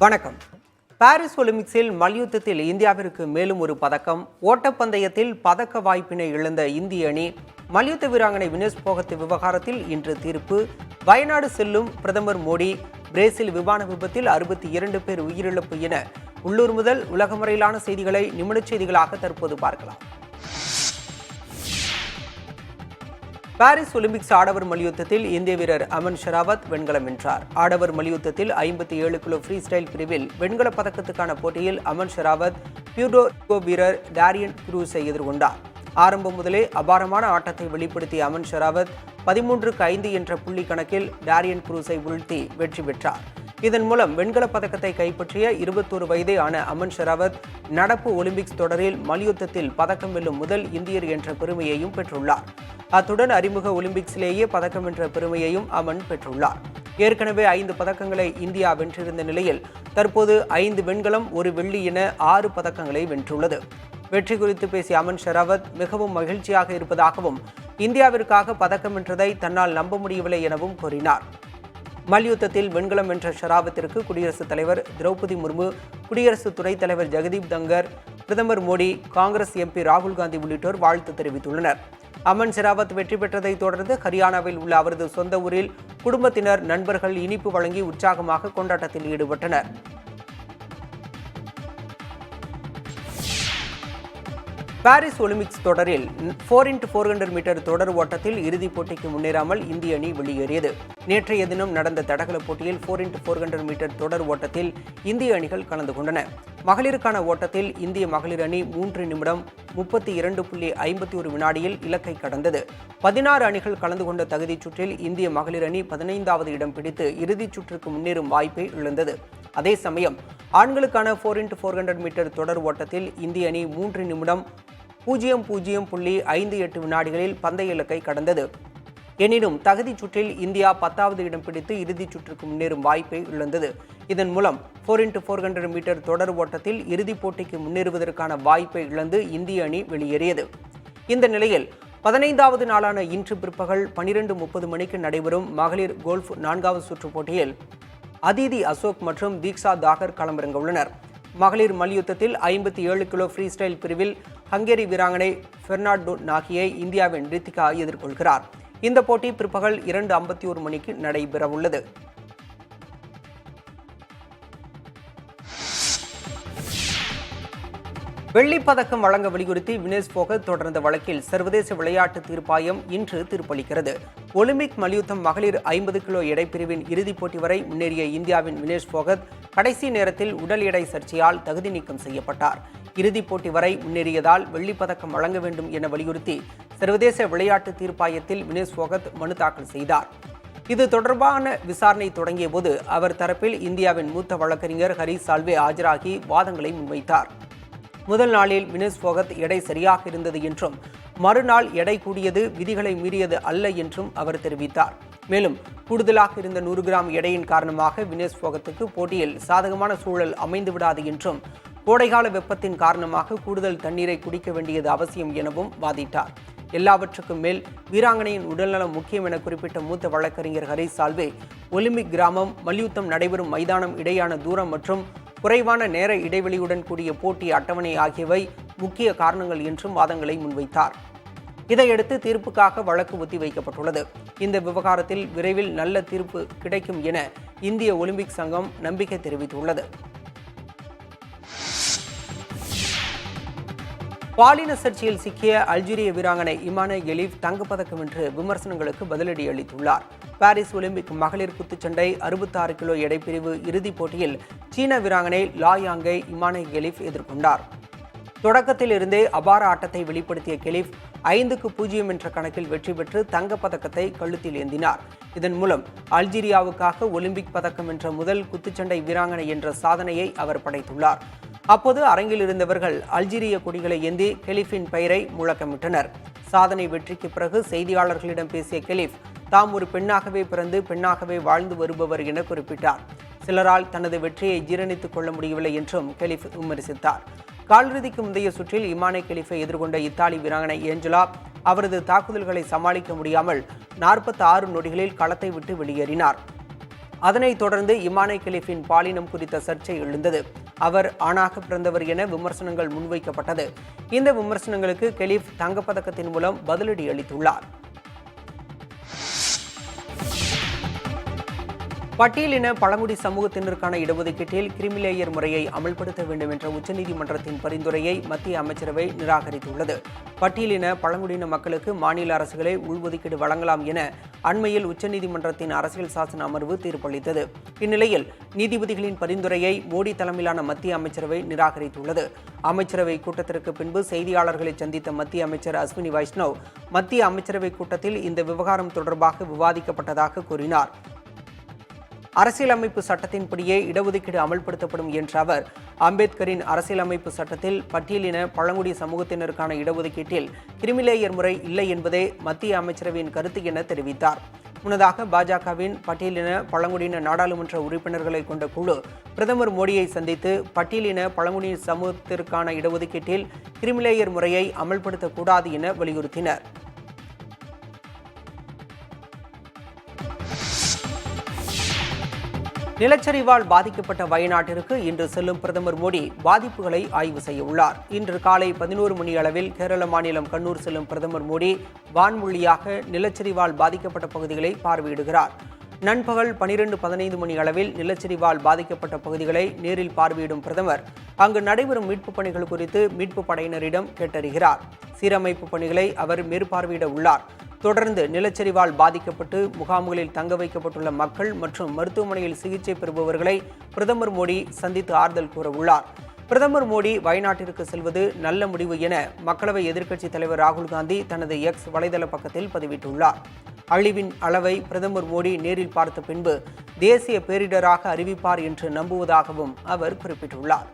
வணக்கம். பாரிஸ் ஒலிம்பிக்ஸில் மல்யுத்தத்தில் இந்தியாவிற்கு மேலும் ஒரு பதக்கம். ஓட்டப்பந்தயத்தில் பதக்க வாய்ப்பினை இழந்த இந்திய அணி மல்யுத்த வீராங்கனை வினேஷ் போகத் விவகாரத்தில் இன்று தீர்ப்பு. வயநாடு செல்லும் பிரதமர் மோடி பிரேசில் விமான விபத்தில் 62 பேர் உயிரிழப்பு என உள்ளூர் முதல் உலகம் வரையிலான செய்திகளை நிமிடச் செய்திகளாக தற்போது பார்க்கலாம். பாரிஸ் ஒலிம்பிக்ஸ் ஆடவர் மல்யுத்தத்தில் இந்திய வீரர் அமன் ஷெராவத் வெண்கலம் வென்றார். ஆடவர் மல்யுத்தத்தில் 57 கிலோ ஃப்ரீ ஸ்டைல் பிரிவில் வெண்கலப் பதக்கத்துக்கான போட்டியில் அமன் ஷெராவத் பியூர்டோ வீரர் டாரியன் குரூஸை எதிர்கொண்டார். ஆரம்பம் முதலே அபாரமான ஆட்டத்தை வெளிப்படுத்திய அமன் ஷெராவத் 13-5 என்ற புள்ளி கணக்கில் டாரியன் குரூஸை வீழ்த்தி வெற்றி பெற்றார். இதன் மூலம் வெண்கலப் பதக்கத்தை கைப்பற்றிய 21 வயதே ஆன அமன் ஷெராவத் நடப்பு ஒலிம்பிக்ஸ் தொடரில் மல்யுத்தத்தில் பதக்கம் வெல்லும் முதல் இந்தியர் என்ற பெருமையையும் பெற்றுள்ளார். அத்துடன் அறிமுக ஒலிம்பிக்ஸிலேயே பதக்கம் வென்ற பெருமையையும் அமன் பெற்றுள்ளார். ஏற்கனவே 5 பதக்கங்களை இந்தியா வென்றிருந்த நிலையில் தற்போது 5 வெண்கலம் 1 வெள்ளி என 6 பதக்கங்களை வென்றுள்ளது. வெற்றி குறித்து பேசிய அமன் ஷெராவத் மிகவும் மகிழ்ச்சியாக இருப்பதாகவும் இந்தியாவிற்காக பதக்கம் வென்றதை தன்னால் நம்ப முடியவில்லை எனவும் கூறினார். மல்யுத்தத்தில் வெண்கலம் வென்ற ஷெராவத்திற்கு குடியரசுத் தலைவர் திரௌபதி முர்மு, குடியரசு துணைத் தலைவர் ஜெகதீப் தங்கர், பிரதமர் மோடி, காங்கிரஸ் எம்பி ராகுல் காந்தி உள்ளிட்டோர் வாழ்த்து தெரிவித்துள்ளனர். அமன் ஷெராவத் வெற்றி பெற்றதை தொடர்ந்து ஹரியானாவில் உள்ள அவரது சொந்த ஊரில் குடும்பத்தினர், நண்பர்கள் இனிப்பு வழங்கி உற்சாகமாக கொண்டாட்டத்தில் ஈடுபட்டனர். பாரிஸ் ஒலிம்பிக்ஸ் தொடரில் 4x400 மீட்டர் தொடர் ஓட்டத்தில் இறுதிப் போட்டிக்கு முன்னேறாமல் இந்திய அணி வெளியேறியது. நேற்றைய தினம் நடந்த தடகள போட்டியில் 4x400 மீட்டர் தொடர் ஓட்டத்தில் இந்திய அணிகள் கலந்து கொண்டன. மகளிருக்கான ஓட்டத்தில் இந்திய மகளிர் அணி 3 நிமிடம் 32.51 வினாடியில் இலக்கை கடந்தது. 16 அணிகள் கலந்து கொண்ட தகுதிச் சுற்றில் இந்திய மகளிர் அணி 15வது இடம் பிடித்து இறுதிச் சுற்றுக்கு முன்னேறும் வாய்ப்பை இழந்தது. அதே சமயம் ஆண்களுக்கான 4x400 மீட்டர் தொடர் ஓட்டத்தில் இந்திய அணி 3 நிமிடம் 00.58 வினாடிகளில் பந்தய இலக்கை கடந்தது. எனினும் தகுதிச் சுற்றில் இந்தியா 10வது இடம் பிடித்து இறுதிச் சுற்றுக்கு முன்னேறும் வாய்ப்பை இழந்தது. இதன் மூலம் 4x400 மீட்டர் தொடர் ஓட்டத்தில் இறுதிப் போட்டிக்கு முன்னேறுவதற்கான வாய்ப்பை இழந்து இந்திய அணி வெளியேறியது. இந்த நிலையில் 15வது நாளான இன்று பிற்பகல் 12:30 மணிக்கு நடைபெறும் மகளிர் கோல்ஃப் 4வது சுற்று போட்டியில் அதிதி அசோக் மற்றும் தீக்ஷா தாகர் களமிறங்க உள்ளனர். மகளிர் மல்யுத்தத்தில் 57 கிலோ ஃப்ரீ ஸ்டைல் பிரிவில் ஹங்கேரி வீராங்கனை பெர்னார்டோ நாகியை இந்தியாவின் ரித்திகா எதிர்கொள்கிறார். இந்த போட்டி பிற்பகல் 2:51 மணிக்கு நடைபெறவுள்ளது. வெள்ளிப்பதக்கம் வழங்க வலியுறுத்தி வினேஷ் போகத் தொடர்ந்த வழக்கில் சர்வதேச விளையாட்டு தீர்ப்பாயம் இன்று தீர்ப்பளிக்கிறது. ஒலிம்பிக் மல்யுத்தம் மகளிர் 50 கிலோ எடைப்பிரிவின் இறுதிப் போட்டி வரை முன்னேறிய இந்தியாவின் வினேஷ் போகத் கடைசி நேரத்தில் உடல் எடை சர்ச்சையால் தகுதி நீக்கம் செய்யப்பட்டார். இறுதிப் போட்டி வரை முன்னேறியதால் வெள்ளிப்பதக்கம் வழங்க வேண்டும் என வலியுறுத்தி சர்வதேச விளையாட்டு தீர்ப்பாயத்தில் வினேஷ் போகத் மனு தாக்கல் செய்தார். இது தொடர்பான விசாரணை தொடங்கிய போது அவர் தரப்பில் இந்தியாவின் மூத்த வழக்கறிஞர் ஹரிஷ் சால்வே ஆஜராகி வாதங்களை முன்வைத்தார். முதல் நாளில் வினேஷ் போகத் எடை சரியாக இருந்தது என்றும் மறுநாள் எடை கூடியது விதிகளை மீறியது அல்ல என்றும் அவர் தெரிவித்தார். மேலும் கூடுதலாக இருந்த 100 கிராம் எடையின் காரணமாக வினேஷ் போகத்துக்கு போட்டியில் சாதகமான சூழல் அமைந்துவிடாது என்றும் கோடைகால வெப்பத்தின் காரணமாக கூடுதல் தண்ணீரை குடிக்க வேண்டியது அவசியம் எனவும் வாதிட்டார். எல்லாவற்றுக்கும் மேல் வீராங்கனையின் உடல்நலம் முக்கியம் என குறிப்பிட்ட மூத்த வழக்கறிஞர் ஹரிஷ் சால்வே ஒலிம்பிக் கிராமம், மல்யுத்தம் நடைபெறும் மைதானம் இடையான தூரம் மற்றும் குறைவான நேர இடைவெளியுடன் கூடிய போட்டி அட்டவணை ஆகியவை முக்கிய காரணங்கள் என்றும் வாதங்களை முன்வைத்தார். இதையடுத்து தீர்ப்புக்காக வழக்கு ஒத்திவைக்கப்பட்டுள்ளது. இந்த விவகாரத்தில் விரைவில் நல்ல தீர்ப்பு கிடைக்கும் என இந்திய ஒலிம்பிக் சங்கம் நம்பிக்கை தெரிவித்துள்ளது. பாலின சர்ச்சையில் சிக்கிய அல்ஜீரிய வீராங்கனை இமானே கெலிஃப் தங்கப்பதக்கம் வென்று விமர்சனங்களுக்கு பதிலடி அளித்துள்ளார். பாரிஸ் ஒலிம்பிக் மகளிர் குத்துச்சண்டை 66 கிலோ எடைப்பிரிவு இறுதிப் போட்டியில் சீன வீராங்கனை லா யாங்கை இமானே கெலிஃப் எதிர்கொண்டார். தொடக்கத்தில் இருந்தே அபார ஆட்டத்தை வெளிப்படுத்திய கெலிஃப் 5-0 என்ற கணக்கில் வெற்றி பெற்று தங்கப்பதக்கத்தை கழுத்தில் ஏந்தினார். இதன் மூலம் அல்ஜீரியாவுக்காக ஒலிம்பிக் பதக்கம் வென்ற முதல் குத்துச்சண்டை வீராங்கனை என்ற சாதனையை அவர் படைத்துள்ளார். அப்போது அரங்கில் இருந்தவர்கள் அல்ஜீரிய கொடிகளை ஏந்தி கெலிஃபின் பெயரை முழக்கமிட்டனர். சாதனை வெற்றிக்கு பிறகு செய்தியாளர்களிடம் பேசிய கெலிஃப் தாம் ஒரு பெண்ணாகவே பிறந்து பெண்ணாகவே வாழ்ந்து வருபவர் என குறிப்பிட்டார். சிலரால் தனது வெற்றியை ஜீரணித்துக் கொள்ள முடியவில்லை என்றும் கெலிஃப் விமர்சித்தார். காலிறுதிக்கு முந்தைய சுற்றில் இமானே கெலிஃபை எதிர்கொண்ட இத்தாலி வீராங்கனை ஏஞ்சலா அவரது தாக்குதல்களை சமாளிக்க முடியாமல் 46 நொடிகளில் களத்தை விட்டு வெளியேறினார். அதனைத் தொடர்ந்து இமானை கலீஃபின் பாலினம் குறித்த சர்ச்சை எழுந்தது. அவர் ஆணாக பிறந்தவர் என விமர்சனங்கள் முன்வைக்கப்பட்டது. இந்த விமர்சனங்களுக்கு கலீஃப் தங்கப்பதக்கத்தின் மூலம் பதிலடி அளித்துள்ளார். பட்டியலின பழங்குடி சமூகத்தினருக்கான இடஒதுக்கீட்டில் கிரிமிலேயர் முறையை அமல்படுத்த வேண்டும் என்ற உச்சநீதிமன்றத்தின் பரிந்துரையை மத்திய அமைச்சரவை நிராகரித்துள்ளது. பட்டியலின பழங்குடியின மக்களுக்கு மாநில அரசுகளே உள்ஒதுக்கீடு வழங்கலாம் என அண்மையில் உச்சநீதிமன்றத்தின் அரசியல் சாசன அமர்வு தீர்ப்பளித்தது. இந்நிலையில் நீதிபதிகளின் பரிந்துரையை மோடி தலைமையிலான மத்திய அமைச்சரவை நிராகரித்துள்ளது. அமைச்சரவை கூட்டத்திற்கு பின்பு செய்தியாளர்களை சந்தித்த மத்திய அமைச்சர் அஸ்வினி வைஷ்ணவ் மத்திய அமைச்சரவை கூட்டத்தில் இந்த விவகாரம் தொடர்பாக விவாதிக்கப்பட்டதாக கூறினார். அரசியலமைப்பு சட்டத்தின்படியே இடஒதுக்கீடு அமல்படுத்தப்படும் என்ற அவர், அம்பேத்கரின் அரசியலமைப்பு சட்டத்தில் பட்டியலின பழங்குடி சமூகத்தினருக்கான இடஒதுக்கீட்டில் கிரிமிலேயர் முறை இல்லை என்பதே மத்திய அமைச்சரவையின் கருத்து என தெரிவித்தார். முன்னதாக பாஜகவின் பட்டியலின பழங்குடியின நாடாளுமன்ற உறுப்பினர்களை கொண்ட குழு பிரதமர் மோடியை சந்தித்து பட்டியலின பழங்குடி சமூகத்திற்கான இடஒதுக்கீட்டில் கிரிமிலேயர் முறையை அமல்படுத்தக்கூடாது என வலியுறுத்தினர். நிலச்சரிவால் பாதிக்கப்பட்ட வயநாட்டிற்கு இன்று செல்லும் பிரதமர் மோடி பாதிப்புகளை ஆய்வு செய்ய உள்ளார். இன்று காலை 11 மணி அளவில் கேரள மாநிலம் கண்ணூர் செல்லும் பிரதமர் மோடி வான்வழியாக நிலச்சரிவால் பாதிக்கப்பட்ட பகுதிகளை பார்வையிடுகிறார். நண்பகல் 12:15 மணி அளவில் நிலச்சரிவால் பாதிக்கப்பட்ட பகுதிகளை நேரில் பார்வையிடும் பிரதமர் அங்கு நடைபெறும் மீட்புப் பணிகள் குறித்து மீட்புப் படையினரிடம் கேட்டறிகிறார். சீரமைப்பு பணிகளை அவர் மேற்பார்வையிட உள்ளார். தொடர்ந்து நிலச்சரிவால் பாதிக்கப்பட்டு முகாம்களில் தங்க வைக்கப்பட்டுள்ள மக்கள் மற்றும் மருத்துவமனையில் சிகிச்சை பெறுபவர்களை பிரதமர் மோடி சந்தித்து ஆறுதல் கூற உள்ளார். பிரதமர் மோடி வயநாட்டிற்கு செல்வது நல்ல முடிவு என மக்களவை எதிர்க்கட்சித் தலைவர் ராகுல் காந்தி தனது எக்ஸ் வலைதள பக்கத்தில் பதிவிட்டுள்ளார். அழிவின் அளவை பிரதமர் மோடி நேரில் பார்த்த பின்பு தேசிய பேரிடராக அறிவிப்பார் என்று நம்புவதாகவும் அவர் குறிப்பிட்டுள்ளார்.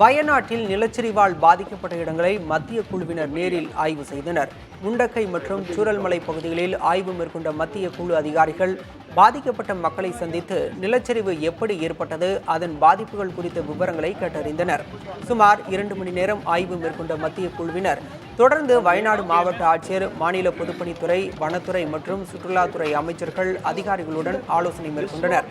வயநாட்டில் நிலச்சரிவால் பாதிக்கப்பட்ட இடங்களை மத்திய குழுவினர் நேரில் ஆய்வு செய்தனர். முண்டக்கை மற்றும் சூரல்மலை பகுதிகளில் ஆய்வு மேற்கொண்ட மத்திய குழு அதிகாரிகள் பாதிக்கப்பட்ட மக்களை சந்தித்து நிலச்சரிவு எப்படி ஏற்பட்டது, அதன் பாதிப்புகள் குறித்த விவரங்களை கேட்டறிந்தனர். சுமார் 2 மணி நேரம் ஆய்வு மேற்கொண்ட மத்திய குழுவினர் தொடர்ந்து வயநாடு மாவட்ட ஆட்சியர், மாநில பொதுப்பணித்துறை, வனத்துறை மற்றும் சுற்றுலாத்துறை அமைச்சர்கள் அதிகாரிகளுடன் ஆலோசனை மேற்கொண்டனர்.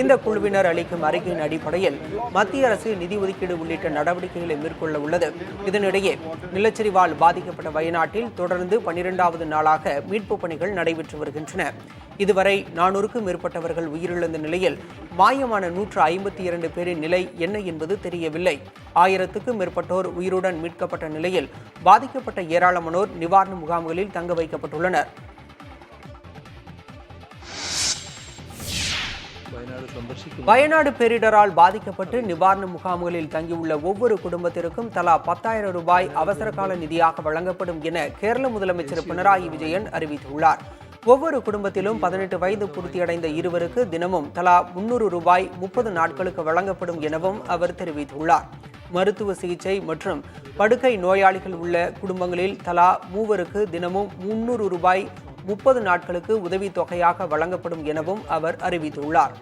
இந்த குழுவினர் அளிக்கும் அறிக்கையின் அடிப்படையில் மத்திய அரசு நிதி ஒதுக்கீடு உள்ளிட்ட நடவடிக்கைகளை மேற்கொள்ள உள்ளது. இதனிடையே நிலச்சரிவால் பாதிக்கப்பட்ட வயநாட்டில் தொடர்ந்து 12வது நாளாக மீட்புப் பணிகள் நடைபெற்று வருகின்றன. இதுவரை 400க்கும் மேற்பட்டவர்கள் உயிரிழந்த நிலையில் மாயமான 152 பேரின் நிலை என்ன என்பது தெரியவில்லை. 1000க்கும் மேற்பட்டோர் உயிருடன் மீட்கப்பட்ட நிலையில் பாதிக்கப்பட்ட ஏராளமானோர் நிவாரண முகாம்களில் தங்க வைக்கப்பட்டுள்ளனர். வயநாடு பேரிடரால் பாதிக்கப்பட்டு நிவாரண முகாம்களில் தங்கியுள்ள ஒவ்வொரு குடும்பத்திற்கும் தலா 10,000 ரூபாய் அவசர கால நிதியாக வழங்கப்படும் என கேரள முதலமைச்சர் பினராயி விஜயன் அறிவித்துள்ளார். ஒவ்வொரு குடும்பத்திலும் 18 வயது பூர்த்தியடைந்த இருவருக்கு தினமும் தலா 300 ரூபாய் 30 நாட்களுக்கு வழங்கப்படும் எனவும் அவர் தெரிவித்துள்ளார். மருத்துவ சிகிச்சை மற்றும் படுக்கை நோயாளிகள் உள்ள குடும்பங்களில் தலா 3 தினமும் 300 ரூபாய் 30 நாட்களுக்கு உதவித்தொகையாக வழங்கப்படும் எனவும் அவர் அறிவித்துள்ளார்.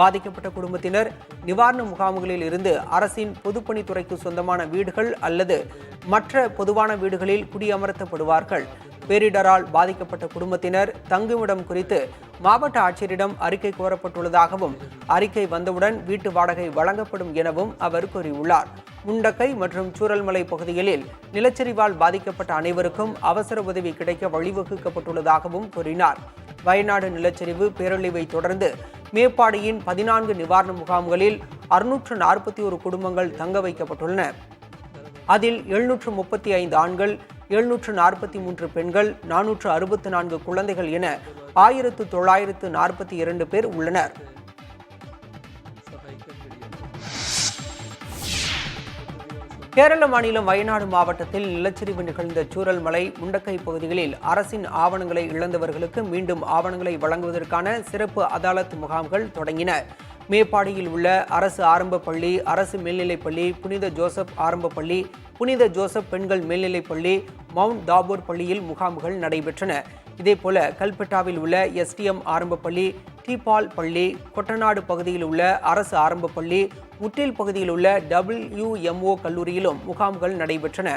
பாதிக்கப்பட்ட குடும்பத்தினர் நிவாரண முகாம்களில் இருந்து அரசின் பொதுப்பணித்துறைக்கு சொந்தமான வீடுகள் அல்லது மற்ற பொதுவான வீடுகளில் குடியமர்த்தப்படுவார்கள். பேரிடரால் பாதிக்கப்பட்ட குடும்பத்தினர் தங்குமிடம் குறித்து மாவட்ட ஆட்சியரிடம் அறிக்கை கோரப்பட்டுள்ளதாகவும் அறிக்கை வந்தவுடன் வீட்டு வாடகை வழங்கப்படும் எனவும் அவர் கூறியுள்ளார். முண்டக்கை மற்றும் சூரல்மலை பகுதிகளில் நிலச்சரிவால் பாதிக்கப்பட்ட அனைவருக்கும் அவசர உதவி கிடைக்க வழிவகுக்கப்பட்டுள்ளதாகவும் கூறினார். வயநாடு நிலச்சரிவு பேரழிவை தொடர்ந்து மேப்பாடியின் 14 நிவாரண முகாம்களில் 641 குடும்பங்கள் தங்க வைக்கப்பட்டுள்ளன. அதில் 735 ஆண்கள், 743 பெண்கள், 464 குழந்தைகள் என 1942 பேர் உள்ளனர். கேரள மாநிலம் வயநாடு மாவட்டத்தில் நிலச்சரிவு நிகழ்ந்த சூரல்மலை, முண்டக்கை பகுதிகளில் அரசின் ஆவணங்களை இழந்தவர்களுக்கு மீண்டும் ஆவணங்களை வழங்குவதற்கான சிறப்பு அதாலத் முகாம்கள் தொடங்கின. மேப்பாடியில் உள்ள அரசு ஆரம்ப பள்ளி, அரசு மேல்நிலைப்பள்ளி, புனித ஜோசப் ஆரம்ப பள்ளி, புனித ஜோசப் பெண்கள் மேல்நிலைப்பள்ளி, மவுண்ட் தாபோர் பள்ளியில் முகாம்கள் நடைபெற்றன. இதேபோல கல்பெட்டாவில் உள்ள எஸ்டிஎம் ஆரம்ப பள்ளி, டீபால் பள்ளி, கொட்டநாடு பகுதியில் உள்ள அரசு ஆரம்ப பள்ளி, முட்டில் பகுதியில் உள்ள WMO கல்லூரியிலும் முகாம்கள் நடைபெற்றன.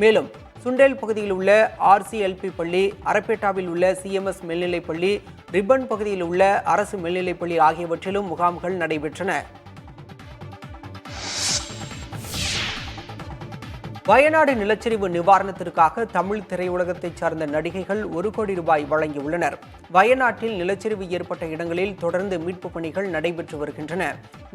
மேலும் சுண்டேல் பகுதியில் உள்ள RCLP பள்ளி, அரப்பேட்டாவில் உள்ள CMS மேல்நிலைப் பள்ளி, ரிப்பன் பகுதியில் உள்ள அரசு மேல்நிலைப் பள்ளி ஆகியவற்றிலும் முகாம்கள் நடைபெற்றன. வயநாடு நிலச்சரிவு நிவாரணத்திற்காக தமிழ் திரையுலகத்தைச் சார்ந்த நடிகைகள் 1 கோடி ரூபாய் வழங்கியுள்ளனர். வயநாட்டில் நிலச்சரிவு ஏற்பட்ட இடங்களில் தொடர்ந்து மீட்புப் பணிகள் நடைபெற்று வருகின்றன.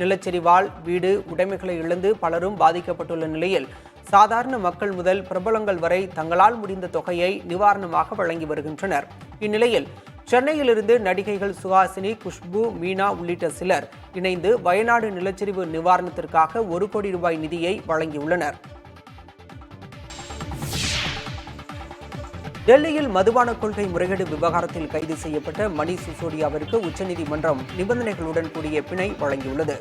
நிலச்சரிவால் வீடு, உடைமைகளை இழந்து பலரும் பாதிக்கப்பட்டுள்ள நிலையில் சாதாரண மக்கள் முதல் பிரபலங்கள் வரை தங்களால் முடிந்த தொகையை நிவாரணமாக வழங்கி வருகின்றனர். இந்நிலையில் சென்னையிலிருந்து நடிகைகள் சுஹாசினி, குஷ்பு, மீனா உள்ளிட்ட சிலர் இணைந்து வயநாடு நிலச்சரிவு நிவாரணத்திற்காக 1 கோடி ரூபாய் நிதியை வழங்கியுள்ளனர். டெல்லியில் மதுபான கொள்கை முறைகேடு விவகாரத்தில் கைது செய்யப்பட்ட மணீஷ் சிசோடியாவிற்கு உச்சநீதிமன்றம் நிபந்தனைகளுடன் கூடிய பிணை வழங்கியுள்ளது.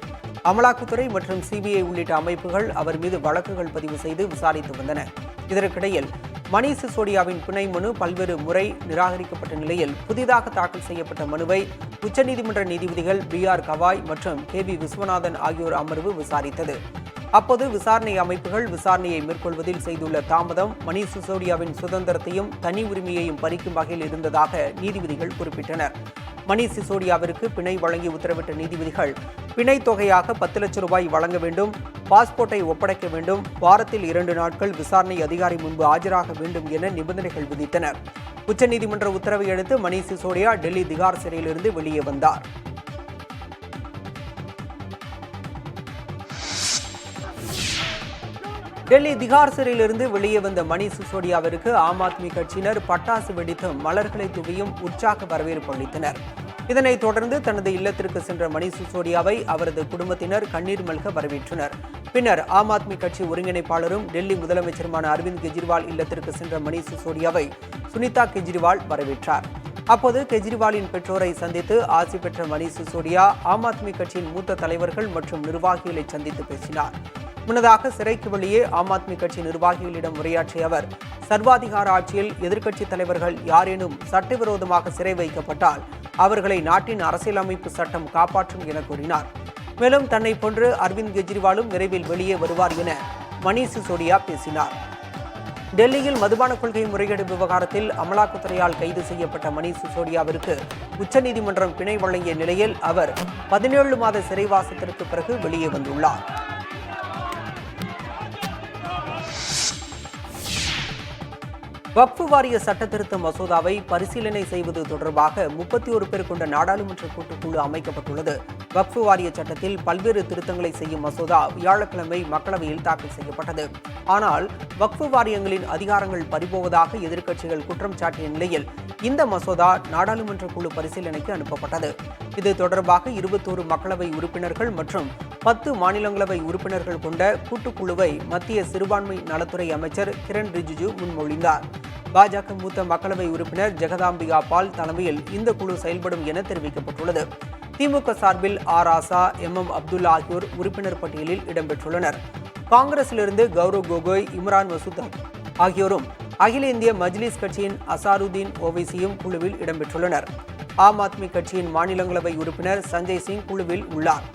அமலாக்கத்துறை மற்றும் CBI உள்ளிட்ட அமைப்புகள் அவர் மீது வழக்குகள் பதிவு செய்து விசாரித்து வந்தன. இதற்கிடையில் மணீஷ் சிசோடியாவின் பிணை மனு பல்வேறு முறை நிராகரிக்கப்பட்ட நிலையில் புதிதாக தாக்கல் செய்யப்பட்ட மனுவை உச்சநீதிமன்ற நீதிபதிகள் BR கவாய் மற்றும் KV விஸ்வநாதன் ஆகியோர் அமர்வு விசாரித்தது. அப்போது விசாரணை அமைப்புகள் விசாரணையை மேற்கொள்வதில் செய்துள்ள தாமதம் மணீஷ் சிசோடியாவின் சுதந்திரத்தையும் தனி உரிமையையும் பறிக்கும் வகையில் இருந்ததாக நீதிபதிகள் குறிப்பிட்டனர். மணீஷ் சிசோடியாவிற்கு பிணை வழங்கி உத்தரவிட்ட நீதிபதிகள் பிணை தொகையாக 10 லட்சம் ரூபாய் வழங்க வேண்டும், பாஸ்போர்ட்டை ஒப்படைக்க வேண்டும், வாரத்தில் 2 நாட்கள் விசாரணை அதிகாரி முன்பு ஆஜராக வேண்டும் என நிபந்தனைகள் விதித்தனர். உச்சநீதிமன்ற உத்தரவை அடுத்து மணீஷ் சிசோடியா டெல்லி திகார் சிறையிலிருந்து வெளியே வந்தார். டெல்லி திகார் சிறையிலிருந்து வெளியே வந்த மணீஷ் சிசோடியாவிற்கு ஆம் ஆத்மி கட்சியினர் பட்டாசு வெடித்தும் மலர்களை தூவியும் உற்சாக வரவேற்பு அளித்தனர். இதனைத் தொடர்ந்து தனது இல்லத்திற்கு சென்ற மணீஷ் சிசோடியாவை அவரது குடும்பத்தினர் கண்ணீர் மல்க வரவேற்றனர். பின்னர் ஆம் ஆத்மி கட்சி ஒருங்கிணைப்பாளரும் டெல்லி முதலமைச்சருமான அரவிந்த் கெஜ்ரிவால் இல்லத்திற்கு சென்ற மணீஷ் சிசோடியாவை சுனிதா கெஜ்ரிவால் வரவேற்றார். அப்போது கெஜ்ரிவாலின் பெற்றோரை சந்தித்து ஆசி பெற்ற மணீஷ் சிசோடியா ஆம் ஆத்மி கட்சியின் மூத்த தலைவர்கள் மற்றும் நிர்வாகிகளை சந்தித்து பேசினார். முன்னதாக சிறைக்கு வெளியே ஆம் ஆத்மி கட்சி நிர்வாகிகளிடம் உரையாற்றிய அவர் சர்வாதிகார ஆட்சியில் எதிர்க்கட்சித் தலைவர்கள் யாரேனும் சட்டவிரோதமாக சிறை வைக்கப்பட்டால் அவர்களை நாட்டின் அரசியலமைப்பு சட்டம் காப்பாற்றும் என கூறினார். மேலும் தன்னை போன்று அரவிந்த் கெஜ்ரிவாலும் விரைவில் வெளியே வருவார் என மணீஷ் சிசோடியா பேசினார். டெல்லியில் மதுபான கொள்கை முறைகேடு விவகாரத்தில் அமலாக்கத்துறையால் கைது செய்யப்பட்ட மணீஷ் சிசோடியாவிற்கு உச்சநீதிமன்றம் பிணை வழங்கிய நிலையில் அவர் 17 மாத சிறைவாசத்திற்கு பிறகு வெளியே வந்துள்ளார். வக்ஃபு வாரிய சட்டத்திருத்த மசோதாவை பரிசீலனை செய்வது தொடர்பாக 31 பேர் கொண்ட நாடாளுமன்ற கூட்டுக்குழு அமைக்கப்பட்டுள்ளது. வக்ஃபு வாரிய சட்டத்தில் பல்வேறு திருத்தங்களை செய்யும் மசோதா வியாழக்கிழமை மக்களவையில் தாக்கல் செய்யப்பட்டது. ஆனால் வக்ஃபு வாரியங்களின் அதிகாரங்கள் பறிபோவதாக எதிர்க்கட்சிகள் குற்றம் சாட்டிய நிலையில் இந்த மசோதா நாடாளுமன்ற குழு பரிசீலனைக்கு அனுப்பப்பட்டது. இது தொடர்பாக 21 மக்களவை உறுப்பினர்கள் மற்றும் 10 மாநிலங்களவை உறுப்பினர்கள் கொண்ட கூட்டுக்குழுவை மத்திய சிறுபான்மை நலத்துறை அமைச்சர் கிரண் ரிஜிஜு முன்மொழிந்தார். பாஜக மூத்த மக்களவை உறுப்பினர் ஜெகதாம்பிகா பால் தலைமையில் இந்த குழு செயல்படும் என தெரிவிக்கப்பட்டுள்ளது. திமுக சார்பில் ராசா, MM அப்துல்லா ஆகியோர் உறுப்பினர் பட்டியலில் இடம்பெற்றுள்ளனர். காங்கிரசிலிருந்து கௌரவ் கோகோய், இம்ரான் மசூத் ஆகியோரும், அகில இந்திய மஜ்லிஸ் கட்சியின் அசாருதீன் ஓவைசியும் குழுவில் இடம்பெற்றுள்ளனர். ஆம் ஆத்மி கட்சியின் மாநிலங்களவை உறுப்பினர் சஞ்சய் சிங் குழுவில் உள்ளார்.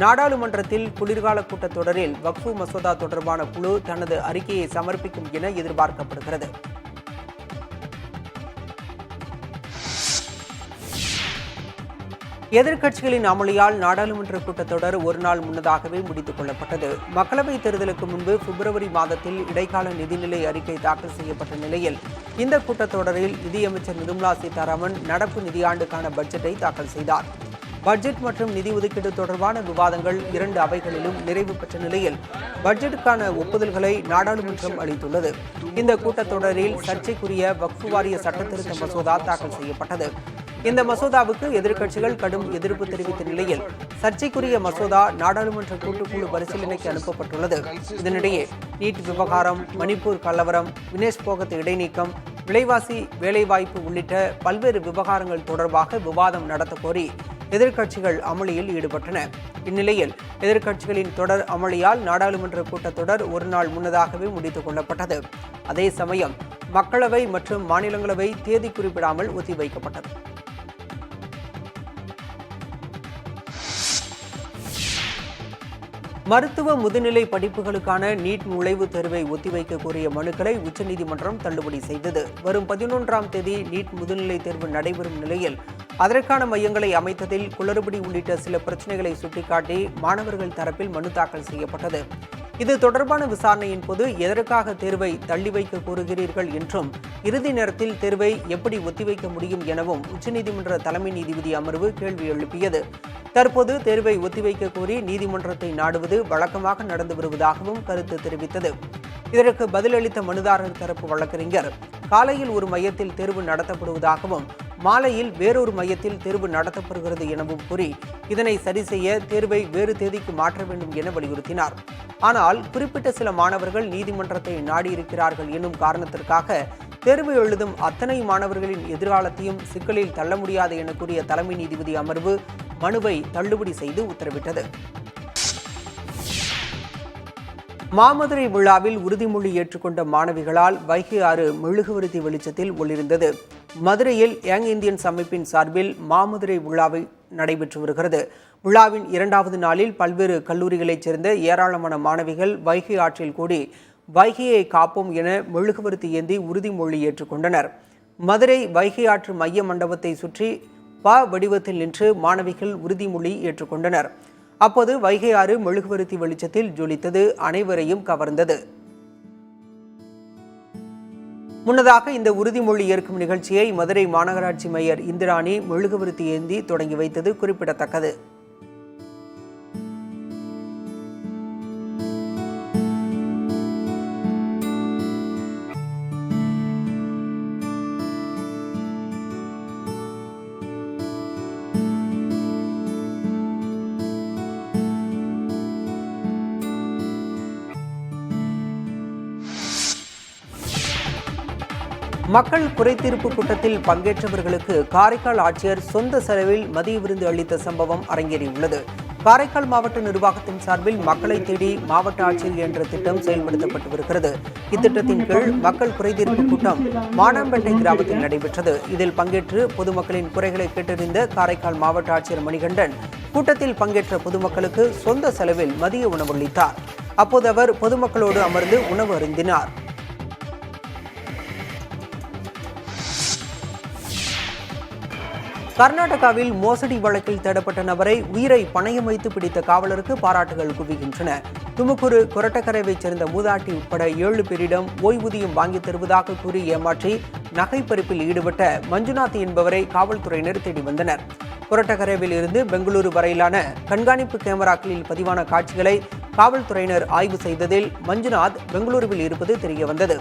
நாடாளுமன்றத்தில் குளிர்கால கூட்டத்தொடரில் வக்ஃபு மசோதா தொடர்பான குழு தனது அறிக்கையை சமர்ப்பிக்கும் என எதிர்பார்க்கப்படுகிறது. எதிர்க்கட்சிகளின் அமளியால் நாடாளுமன்ற கூட்டத்தொடர் ஒரு நாள் முன்னதாகவே முடித்துக் கொள்ளப்பட்டது. மக்களவைத் தேர்தலுக்கு முன்பு பிப்ரவரி மாதத்தில் இடைக்கால நிதிநிலை அறிக்கை தாக்கல் செய்யப்பட்ட நிலையில் இந்த கூட்டத்தொடரில் நிதியமைச்சர் நிர்மலா சீதாராமன் நடப்பு நிதியாண்டுக்கான பட்ஜெட்டை தாக்கல் செய்தார். பட்ஜெட் மற்றும் நிதி ஒதுக்கீடு தொடர்பான விவாதங்கள் 2 அவைகளிலும் நிறைவு பெற்ற நிலையில் பட்ஜெட்டுக்கான ஒப்புதல்களை நாடாளுமன்றம் அளித்துள்ளது. இந்த கூட்டத்தொடரில் சர்ச்சைக்குரிய வக்ஃபு வாரிய சட்டத்திருத்த மசோதா தாக்கல் செய்யப்பட்டது. இந்த மசோதாவுக்கு எதிர்க்கட்சிகள் கடும் எதிர்ப்பு தெரிவித்த நிலையில் சர்ச்சைக்குரிய மசோதா நாடாளுமன்ற கூட்டுக்குழு பரிசீலனைக்கு அனுப்பப்பட்டுள்ளது. இதனிடையே நீட் விவகாரம், மணிப்பூர் கலவரம், வினேஷ் போகத் இடைநீக்கம், விலைவாசி, வேலைவாய்ப்பு உள்ளிட்ட பல்வேறு விவகாரங்கள் தொடர்பாக விவாதம் நடத்த கோரி எதிர்க்கட்சிகள் அமளியில் ஈடுபட்டன. இந்நிலையில் எதிர்க்கட்சிகளின் தொடர் அமளியால் நாடாளுமன்ற கூட்டத்தொடர் ஒரு நாள் முன்னதாகவே முடித்துக் கொள்ளப்பட்டது. அதே சமயம் மக்களவை மற்றும் மாநிலங்களவை தேதி குறிப்பிடாமல் ஒத்திவைக்கப்பட்டது. மருத்துவ முதுநிலை படிப்புகளுக்கான நீட் நுழைவுத் தேர்வை ஒத்திவைக்க கோரிய மனுக்களை உச்சநீதிமன்றம் தள்ளுபடி செய்தது. வரும் 11ஆம் தேதி நீட் முதுநிலை தேர்வு நடைபெறும் நிலையில் அதற்கான மையங்களை அமைத்ததில் குளறுபடி உள்ளிட்ட சில பிரச்சினைகளை சுட்டிக்காட்டி மாணவர்கள் தரப்பில் மனு தாக்கல் செய்யப்பட்டது. இது தொடர்பான விசாரணையின் போது எதற்காக தேர்வை தள்ளி வைக்க கோருகிறீர்கள் என்றும் இறுதி நேரத்தில் தேர்வை எப்படி ஒத்திவைக்க முடியும் எனவும் உச்சநீதிமன்ற தலைமை நீதிபதி அமர்வு கேள்வி எழுப்பியது. தற்போது தேர்வை ஒத்திவைக்க கோரி நீதிமன்றத்தை நாடுவது வழக்கமாக நடந்து வருவதாகவும் கருத்து தெரிவித்தது. இதற்கு பதிலளித்த மனுதாரர் தரப்பு வழக்கறிஞர், காலையில் ஒரு மையத்தில் தேர்வு நடத்தப்படுவதாகவும் மாலையில் வேறொரு மையத்தில் தேர்வு நடத்தப்படுகிறது எனவும் கூறி இதனை சரி செய்ய தேர்வை வேறு தேதிக்கு மாற்ற வேண்டும் என வலியுறுத்தினார். ஆனால் குறிப்பிட்ட சில மாணவர்கள் நீதிமன்றத்தை நாடியிருக்கிறார்கள் என்னும் காரணத்திற்காக தேர்வு எழுதும் அத்தனை மாணவர்களின் எதிர்காலத்தையும் சிக்கலில் தள்ள முடியாது என கூறிய தலைமை நீதிபதி அமர்வு மனுவை தள்ளுபடி செய்து உத்தரவிட்டது. மாமதுரை விழாவில் உறுதிமொழி ஏற்றுக்கொண்ட மாணவிகளால் வைகை ஆறு மெழுகுவர்த்தி வெளிச்சத்தில் ஒளிர்ந்தது. மதுரையில் யங் இந்தியன்ஸ் அமைப்பின் சார்பில் மாமதுரை விழாவை நடைபெற்று வருகிறது. விழாவின் 2வது நாளில் பல்வேறு கல்லூரிகளைச் சேர்ந்த ஏராளமான மாணவிகள் வைகை ஆற்றில் கூடி வைகையை காப்போம் என மெழுகுவர்த்தி ஏந்தி உறுதிமொழி ஏற்றுக்கொண்டனர். மதுரை வைகை ஆற்று மைய மண்டபத்தை சுற்றி வடிவத்தில் நின்று மாணவிகள் உறுதிமொழி ஏற்றுக்கொண்டனர். அப்போது வைகை ஆறு மெழுகுவர்த்தி வெளிச்சத்தில் ஜொலித்தது, அனைவரையும் கவர்ந்தது. முன்னதாக இந்த உறுதிமொழி ஏற்கும் நிகழ்ச்சியை மதுரை மாநகராட்சி மேயர் இந்திராணி மெழுகுவர்த்தி ஏந்தி தொடங்கி வைத்தது குறிப்பிடத்தக்கது. மக்கள் குறைதீர்ப்பு கூட்டத்தில் பங்கேற்றவர்களுக்கு காரைக்கால் ஆட்சியர் சொந்த செலவில் மதிய விருந்து அளித்த சம்பவம் அரங்கேறியுள்ளது. காரைக்கால் மாவட்ட நிர்வாகத்தின் சார்பில் மக்களை தேடி மாவட்ட ஆட்சியர் என்ற திட்டம் செயல்படுத்தப்பட்டு வருகிறது. இத்திட்டத்தின் கீழ் மக்கள் குறைதீர்ப்பு கூட்டம் மானாம்பேட்டை கிராமத்தில் நடைபெற்றது. இதில் பங்கேற்று பொதுமக்களின் குறைகளை கேட்டறிந்த காரைக்கால் மாவட்ட ஆட்சியர் மணிகண்டன் கூட்டத்தில் பங்கேற்ற பொதுமக்களுக்கு சொந்த செலவில் மதிய உணவு அளித்தார். அப்போது அவர் பொதுமக்களோடு அமர்ந்து உணவு அருந்தினார். கர்நாடகாவில் மோசடி வழக்கில் தேடப்பட்ட நபரை உயிரை பணயம் வைத்து பிடித்த காவலருக்கு பாராட்டுகள் குவிகின்றன. துமுக்கூரு கொரட்டக்கரைவைச் சேர்ந்த மூதாட்டி உட்பட 7 பேரிடம் ஓய்வூதியம் வாங்கித் தருவதாக கூறி ஏமாற்றி நகை பறிப்பில் ஈடுபட்ட மஞ்சுநாத் என்பவரை காவல்துறையினர் தேடி வந்தனர். கொரட்டக்கரைவில் இருந்து பெங்களூரு வரையிலான கண்காணிப்பு கேமராக்களில் பதிவான காட்சிகளை காவல்துறையினர் ஆய்வு செய்ததில் மஞ்சுநாத் பெங்களூருவில் இருப்பது தெரியவந்தது.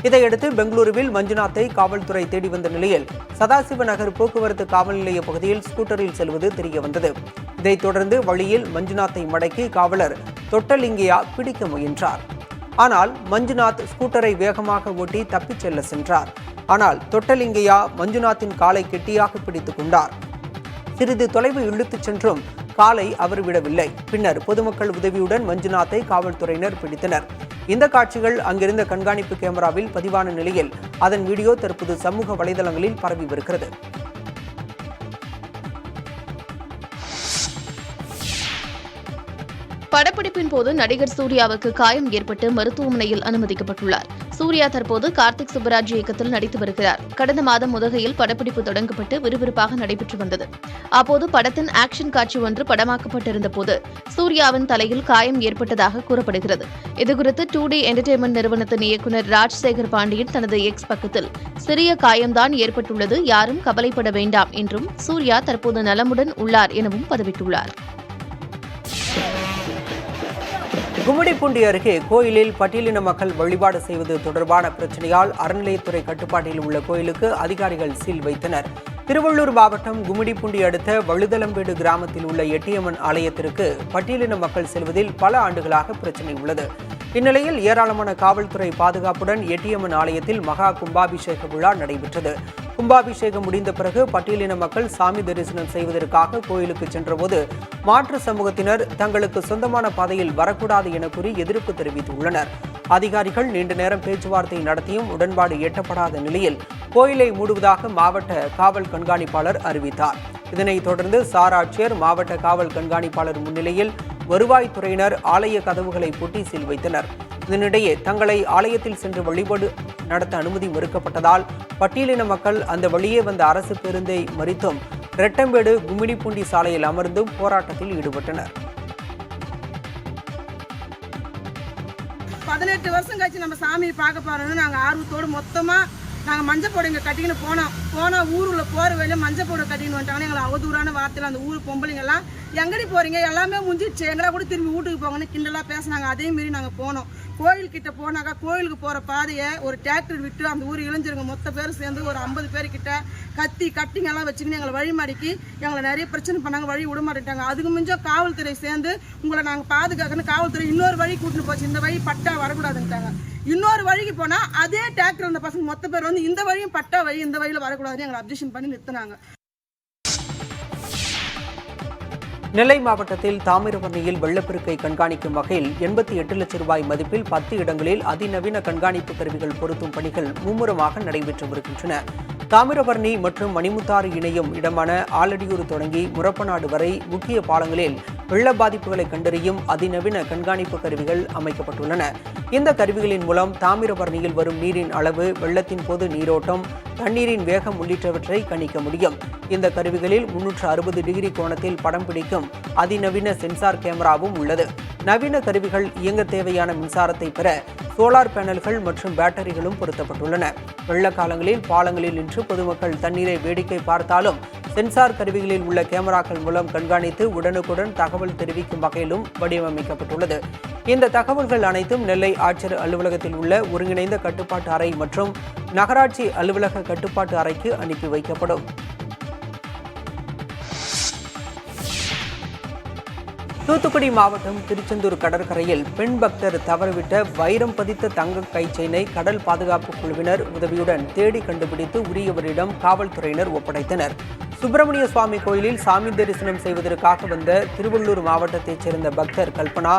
இதையடுத்து பெங்களூருவில் மஞ்சுநாத்தை காவல்துறை தேடி வந்த நிலையில் சதாசிவ நகர் போக்குவரத்து காவல் நிலைய பகுதியில் ஸ்கூட்டரில் செல்வது தெரியவந்தது. இதைத் தொடர்ந்து வழியில் மஞ்சுநாத்தை மடக்கி காவலர் தொட்டலிங்கையா பிடிக்க முயன்றார். ஆனால் மஞ்சுநாத் ஸ்கூட்டரை வேகமாக ஓட்டி தப்பிச் செல்ல சென்றார். ஆனால் தொட்டலிங்கையா மஞ்சுநாத்தின் காலை கெட்டியாக பிடித்துக் கொண்டார். சிறிது தொலைவு இழுத்துச் சென்றும் காலை அவர் விடவில்லை. பின்னர் பொதுமக்கள் உதவியுடன் மஞ்சுநாத்தை காவல்துறையினர் பிடித்தனர். இந்த காட்சிகள் அங்கிருந்த கண்காணிப்பு கேமராவில் பதிவான நிலையில் அதன் வீடியோ தற்போது சமூக வலைதளங்களில் பரவி வருகிறது. படப்பிடிப்பின் போது நடிகர் சூர்யாவுக்கு காயம் ஏற்பட்டு மருத்துவமனையில் அனுமதிக்கப்பட்டுள்ளார். சூர்யா தற்போது கார்த்திக் சுப்பராஜ் இயக்கத்தில் நடித்து வருகிறார். கடந்த மாதம் உதகையில் படப்பிடிப்பு தொடங்கப்பட்டு விறுவிறுப்பாக நடைபெற்று வந்தது. அப்போது படத்தின் ஆக்ஷன் காட்சி ஒன்று படமாக்கப்பட்டிருந்த போது சூர்யாவின் தலையில் காயம் ஏற்பட்டதாக கூறப்படுகிறது. இதுகுறித்து 2D என்டர்டெயின்மெண்ட் நிறுவனத்தின் இயக்குநர் ராஜ்சேகர் பாண்டியன் தனது எக்ஸ் பக்கத்தில் சிறிய காயம்தான் ஏற்பட்டுள்ளது, யாரும் கவலைப்பட வேண்டாம் என்றும் சூர்யா தற்போது நலமுடன் உள்ளார் எனவும் பதிவிட்டுள்ளார். கும்மிடிப்பூண்டி அருகே கோயிலில் பட்டியலின மக்கள் வழிபாடு செய்வது தொடர்பான பிரச்சனையால் அறநிலையத்துறை கட்டுப்பாட்டில் உள்ள கோயிலுக்கு அதிகாரிகள் சீல் வைத்தனர். திருவள்ளூர் மாவட்டம் கும்மிடிப்பூண்டி அடுத்த வழுதலம்பேடு கிராமத்தில் உள்ள எட்டியம்மன் ஆலயத்திற்கு பட்டியலின மக்கள் செல்வதில் பல ஆண்டுகளாக பிரச்சனை உள்ளது. இந்நிலையில் ஏராளமான காவல்துறை பாதுகாப்புடன் எட்டியம்மன் ஆலயத்தில் மகா கும்பாபிஷேக விழா நடைபெற்றது. கும்பாபிஷேகம் முடிந்த பிறகு பட்டியலின மக்கள் சாமி தரிசனம் செய்வதற்காக கோயிலுக்கு சென்றபோது மாற்று சமூகத்தினர் தங்களுக்கு சொந்தமான பாதையில் வரக்கூடாது என கூறி எதிர்ப்பு தெரிவித்துள்ளனர். அதிகாரிகள் நீண்ட நேரம் பேச்சுவார்த்தை நடத்தியும் உடன்பாடு எட்டப்படாத நிலையில் கோயிலை மூடுவதாக மாவட்ட காவல் கண்காணிப்பாளர் அறிவித்தார். இதனைத் தொடர்ந்து சார் ஆட்சியர் மாவட்ட காவல் கண்காணிப்பாளர் முன்னிலையில் வருவாய்த்துறையினர் ஆலய கதவுகளை பூட்டி சீல் வைத்தனர். இதனிடையே தங்களை ஆலயத்தில் சென்று வழிபாடு நடத்த அனுமதி மறுக்கப்பட்டதால் பட்டியலின மக்கள் அந்த வழியே வந்த அரசு பேருந்தை மறித்தும் ரெட்டம்பேடு கும்மிடிப்பூண்டி சாலையில் அமர்ந்தும் போராட்டத்தில் ஈடுபட்டனர். 18 வருஷம் கழிச்சு நம்ம சாமியை பார்க்க போறோம்னு நாங்கள் ஆர்வத்தோடு மொத்தமாக நாங்கள் மஞ்சள் போடு இங்கே கட்டிக்கின்னு போனால் ஊரில் போகிற வேலையை மஞ்சள் போடு கட்டின்னு வந்துட்டாங்கன்னா எங்களை அவதூறான வார்த்தையில் அந்த ஊர் பொம்பளைங்கெல்லாம் எங்கடி போகிறீங்க எல்லாமே முடிஞ்சிடுச்சு எங்களை கூட திரும்பி வீட்டுக்கு போங்கன்னு கிண்டலாக பேசினாங்க. அதே மாரி நாங்கள் போனோம். கோயில்கிட்ட போனாக்கா கோயிலுக்கு போகிற பாதையை ஒரு டிராக்டர் விட்டு அந்த ஊர் இளைஞருங்க மொத்த பேர் சேர்ந்து ஒரு 50 பேர்கிட்ட கட்டிங்கெல்லாம் வச்சுக்கின்னு எங்களை வழி மாடிக்கு எங்களை நிறைய பிரச்சனை பண்ணாங்க. வழி விட மாட்டேட்டாங்க. அதுக்கு முன்னும் காவல்துறை சேர்ந்து உங்களை நாங்கள் பாதுகாக்கணும் காவல்துறை இன்னொரு வழி கூட்டின்னு போச்சு. இந்த வழி பட்டா வரக்கூடாதுன்ட்டாங்க. இன்னொரு வழிக்கு போனால் அதே டிராக்டர் அந்த பசங்க மொத்த பேர் வந்து இந்த வழியும் பட்டா வழி இந்த வழியில் வரக்கூடாதுன்னு எங்களை அப்ஜெக்ஷன் பண்ணி நிறுத்தினாங்க. நெல்லை மாவட்டத்தில் தாமிரபரணியில் வெள்ளப்பெருக்கை கண்காணிக்கும் வகையில் 88 லட்சம் ரூபாய் மதிப்பில் 10 இடங்களில் அதிநவீன கண்காணிப்பு கருவிகள் பொருத்தும் பணிகள் மும்முரமாக நடைபெற்று வருகின்றன. தாமிரபரணி மற்றும் மணிமுத்தாறு இணையும் இடமான ஆலடியூர் தொடங்கி முரப்பநாடு வரை முக்கிய பாலங்களில் வெள்ள பாதிப்புகளை கண்டறியும் அதிநவீன கண்காணிப்பு கருவிகள் அமைக்கப்பட்டுள்ளன. இந்த கருவிகளின் மூலம் தாமிரபரணியில் வரும் நீரின் அளவு, வெள்ளத்தின் போது நீரோட்டம், தண்ணீரின் வேகம் உள்ளிட்டவற்றை கணிக்க முடியும். இந்த கருவிகளில் 360 டிகிரி கோணத்தில் படம் பிடிக்கும் அதிநவீன சென்சார் கேமராவும் உள்ளது. நவீன கருவிகள் இயங்க தேவையான மின்சாரத்தை பெற சோலார் பேனல்கள் மற்றும் பேட்டரிகளும் பொருத்தப்பட்டுள்ளன. வெள்ள காலங்களில் பாலங்களில் நின்று பொதுமக்கள் தண்ணீரை வேடிக்கை பார்த்தாலும் சென்சார் கருவிகளில் உள்ள கேமராக்கள் மூலம் கண்காணித்து உடனுக்குடன் தகவல் தெரிவிக்கும் வகையிலும் வடிவமைக்கப்பட்டுள்ளது. இந்த தகவல்கள் அனைத்தும் நெல்லை ஆட்சியர் அலுவலகத்தில் உள்ள ஒருங்கிணைந்த கட்டுப்பாட்டு அறை மற்றும் நகராட்சி அலுவலக கட்டுப்பாட்டு அறைக்கு அனுப்பி வைக்கப்படும். தூத்துக்குடி மாவட்டம் திருச்செந்தூர் கடற்கரையில் பெண் பக்தர் தவறவிட்ட வைரம் பதித்த தங்க கை செயினை கடல் பாதுகாப்பு குழுவினர் உதவியுடன் தேடி கண்டுபிடித்து உரியவரிடம் காவல்துறையினர் ஒப்படைத்தனர். சுப்பிரமணிய சுவாமி கோயிலில் சாமி தரிசனம் செய்வதற்காக வந்த திருவள்ளூர் மாவட்டத்தைச் சேர்ந்த பக்தர் கல்பனா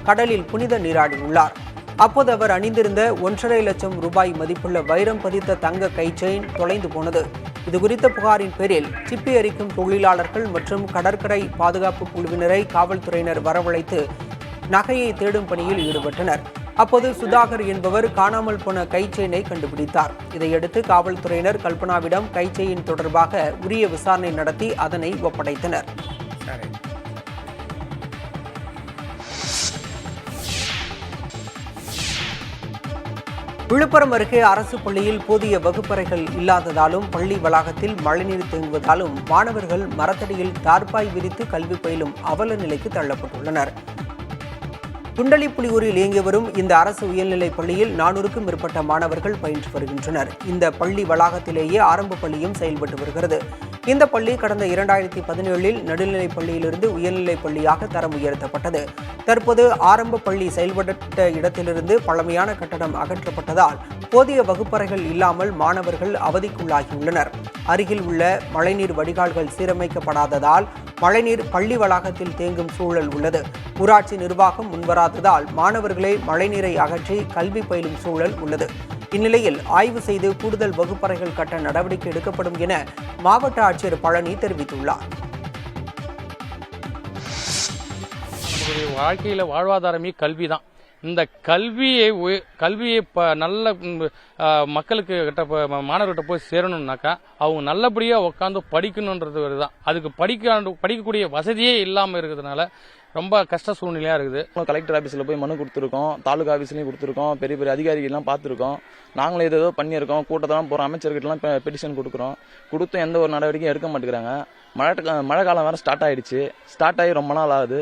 கடலில் புனித நீராடியுள்ளார். அப்போது அவர் அணிந்திருந்த 1.5 லட்சம் ரூபாய் மதிப்புள்ள வைரம் பதித்த தங்க கை செயின் தொலைந்து போனது. இதுகுறித்த புகாரின் பேரில் சிப்பி அரிக்கும் தொழிலாளர்கள் மற்றும் கடற்கரை பாதுகாப்பு குழுவினரை காவல்துறையினர் வரவழைத்து நகையை தேடும் பணியில் ஈடுபட்டனர். அப்போது சுதாகர் என்பவர் காணாமல் போன கை செயினை கண்டுபிடித்தார். இதையடுத்து காவல்துறையினர் கல்பனாவிடம் கை செயின் தொடர்பாக உரிய விசாரணை நடத்தி அதனை ஒப்படைத்தனர். விழுப்புரம் அருகே அரசு பள்ளியில் போதிய வகுப்பறைகள் இல்லாததாலும் பள்ளி வளாகத்தில் மழைநீர் தேங்குவதாலும் மாணவர்கள் மரத்தடியில் தார்பாய் விரித்து கல்வி பயிலும் அவல நிலைக்கு தள்ளப்பட்டுள்ளனர். குண்டலிப்புலியூரில் இயங்கி வரும் இந்த அரசு உயர்நிலைப் பள்ளியில் 400க்கும் மேற்பட்ட மாணவர்கள் பயின்று வருகின்றனர். இந்த பள்ளி வளாகத்திலேயே ஆரம்ப பள்ளியும் செயல்பட்டு வருகிறது. இந்த பள்ளி கடந்த 2017இல் நடுநிலைப் பள்ளியிலிருந்து உயர்நிலைப் பள்ளியாக தரம் உயர்த்தப்பட்டது. தற்போது ஆரம்ப பள்ளி செயல்பட்ட இடத்திலிருந்து பழமையான கட்டடம் அகற்றப்பட்டதால் போதிய வகுப்பறைகள் இல்லாமல் மாணவர்கள் அவதிக்குள்ளாகியுள்ளனர். அருகில் உள்ள மழைநீர் வடிகால்கள் சீரமைக்கப்படாததால் மழைநீர் பள்ளி வளாகத்தில் தேங்கும் சூழல் உள்ளது. ஊராட்சி நிர்வாகம் முன்வராததால் மாணவர்களை மழைநீரை அகற்றி கல்வி பயிலும் சூழல் உள்ளது. இந்நிலையில் ஆய்வு செய்து கூடுதல் வகுப்பறைகள் கட்ட நடவடிக்கை எடுக்கப்படும் என மாவட்ட ஆட்சியர் பழனி தெரிவித்துள்ளார். வாழ்க்கையில் வாழ்வாதாரமே கல்வி தான். இந்த கல்வியை நல்ல மக்களுக்கு மாணவர்கிட்ட போய் சேரணும்னாக்கா அவங்க நல்லபடியாக உட்காந்து படிக்கணுன்றது தான். அதுக்கு படிக்கக்கூடிய வசதியே இல்லாமல் இருக்கிறதுனால ரொம்ப கஷ்ட சூழ்நிலையாக இருக்குது. கலெக்டர் ஆஃபீஸில் போய் மனு கொடுத்துருக்கோம், தாலுகா ஆஃபீஸ்லையும் கொடுத்துருக்கோம், பெரிய பெரிய அதிகாரிகள்லாம் பார்த்துருக்கோம். நாங்களும் ஏதோ பண்ணியிருக்கோம், கூட்டத்தெல்லாம் போகிறோம், அமைச்சர்கிட்டலாம் பெட்டிஷன் கொடுத்தும் எந்த ஒரு நடவடிக்கையும் எடுக்க மாட்டேங்கிறாங்க. மழை காலம் வேறு ஸ்டார்ட் ஆகி ரொம்ப நாள் ஆகுது.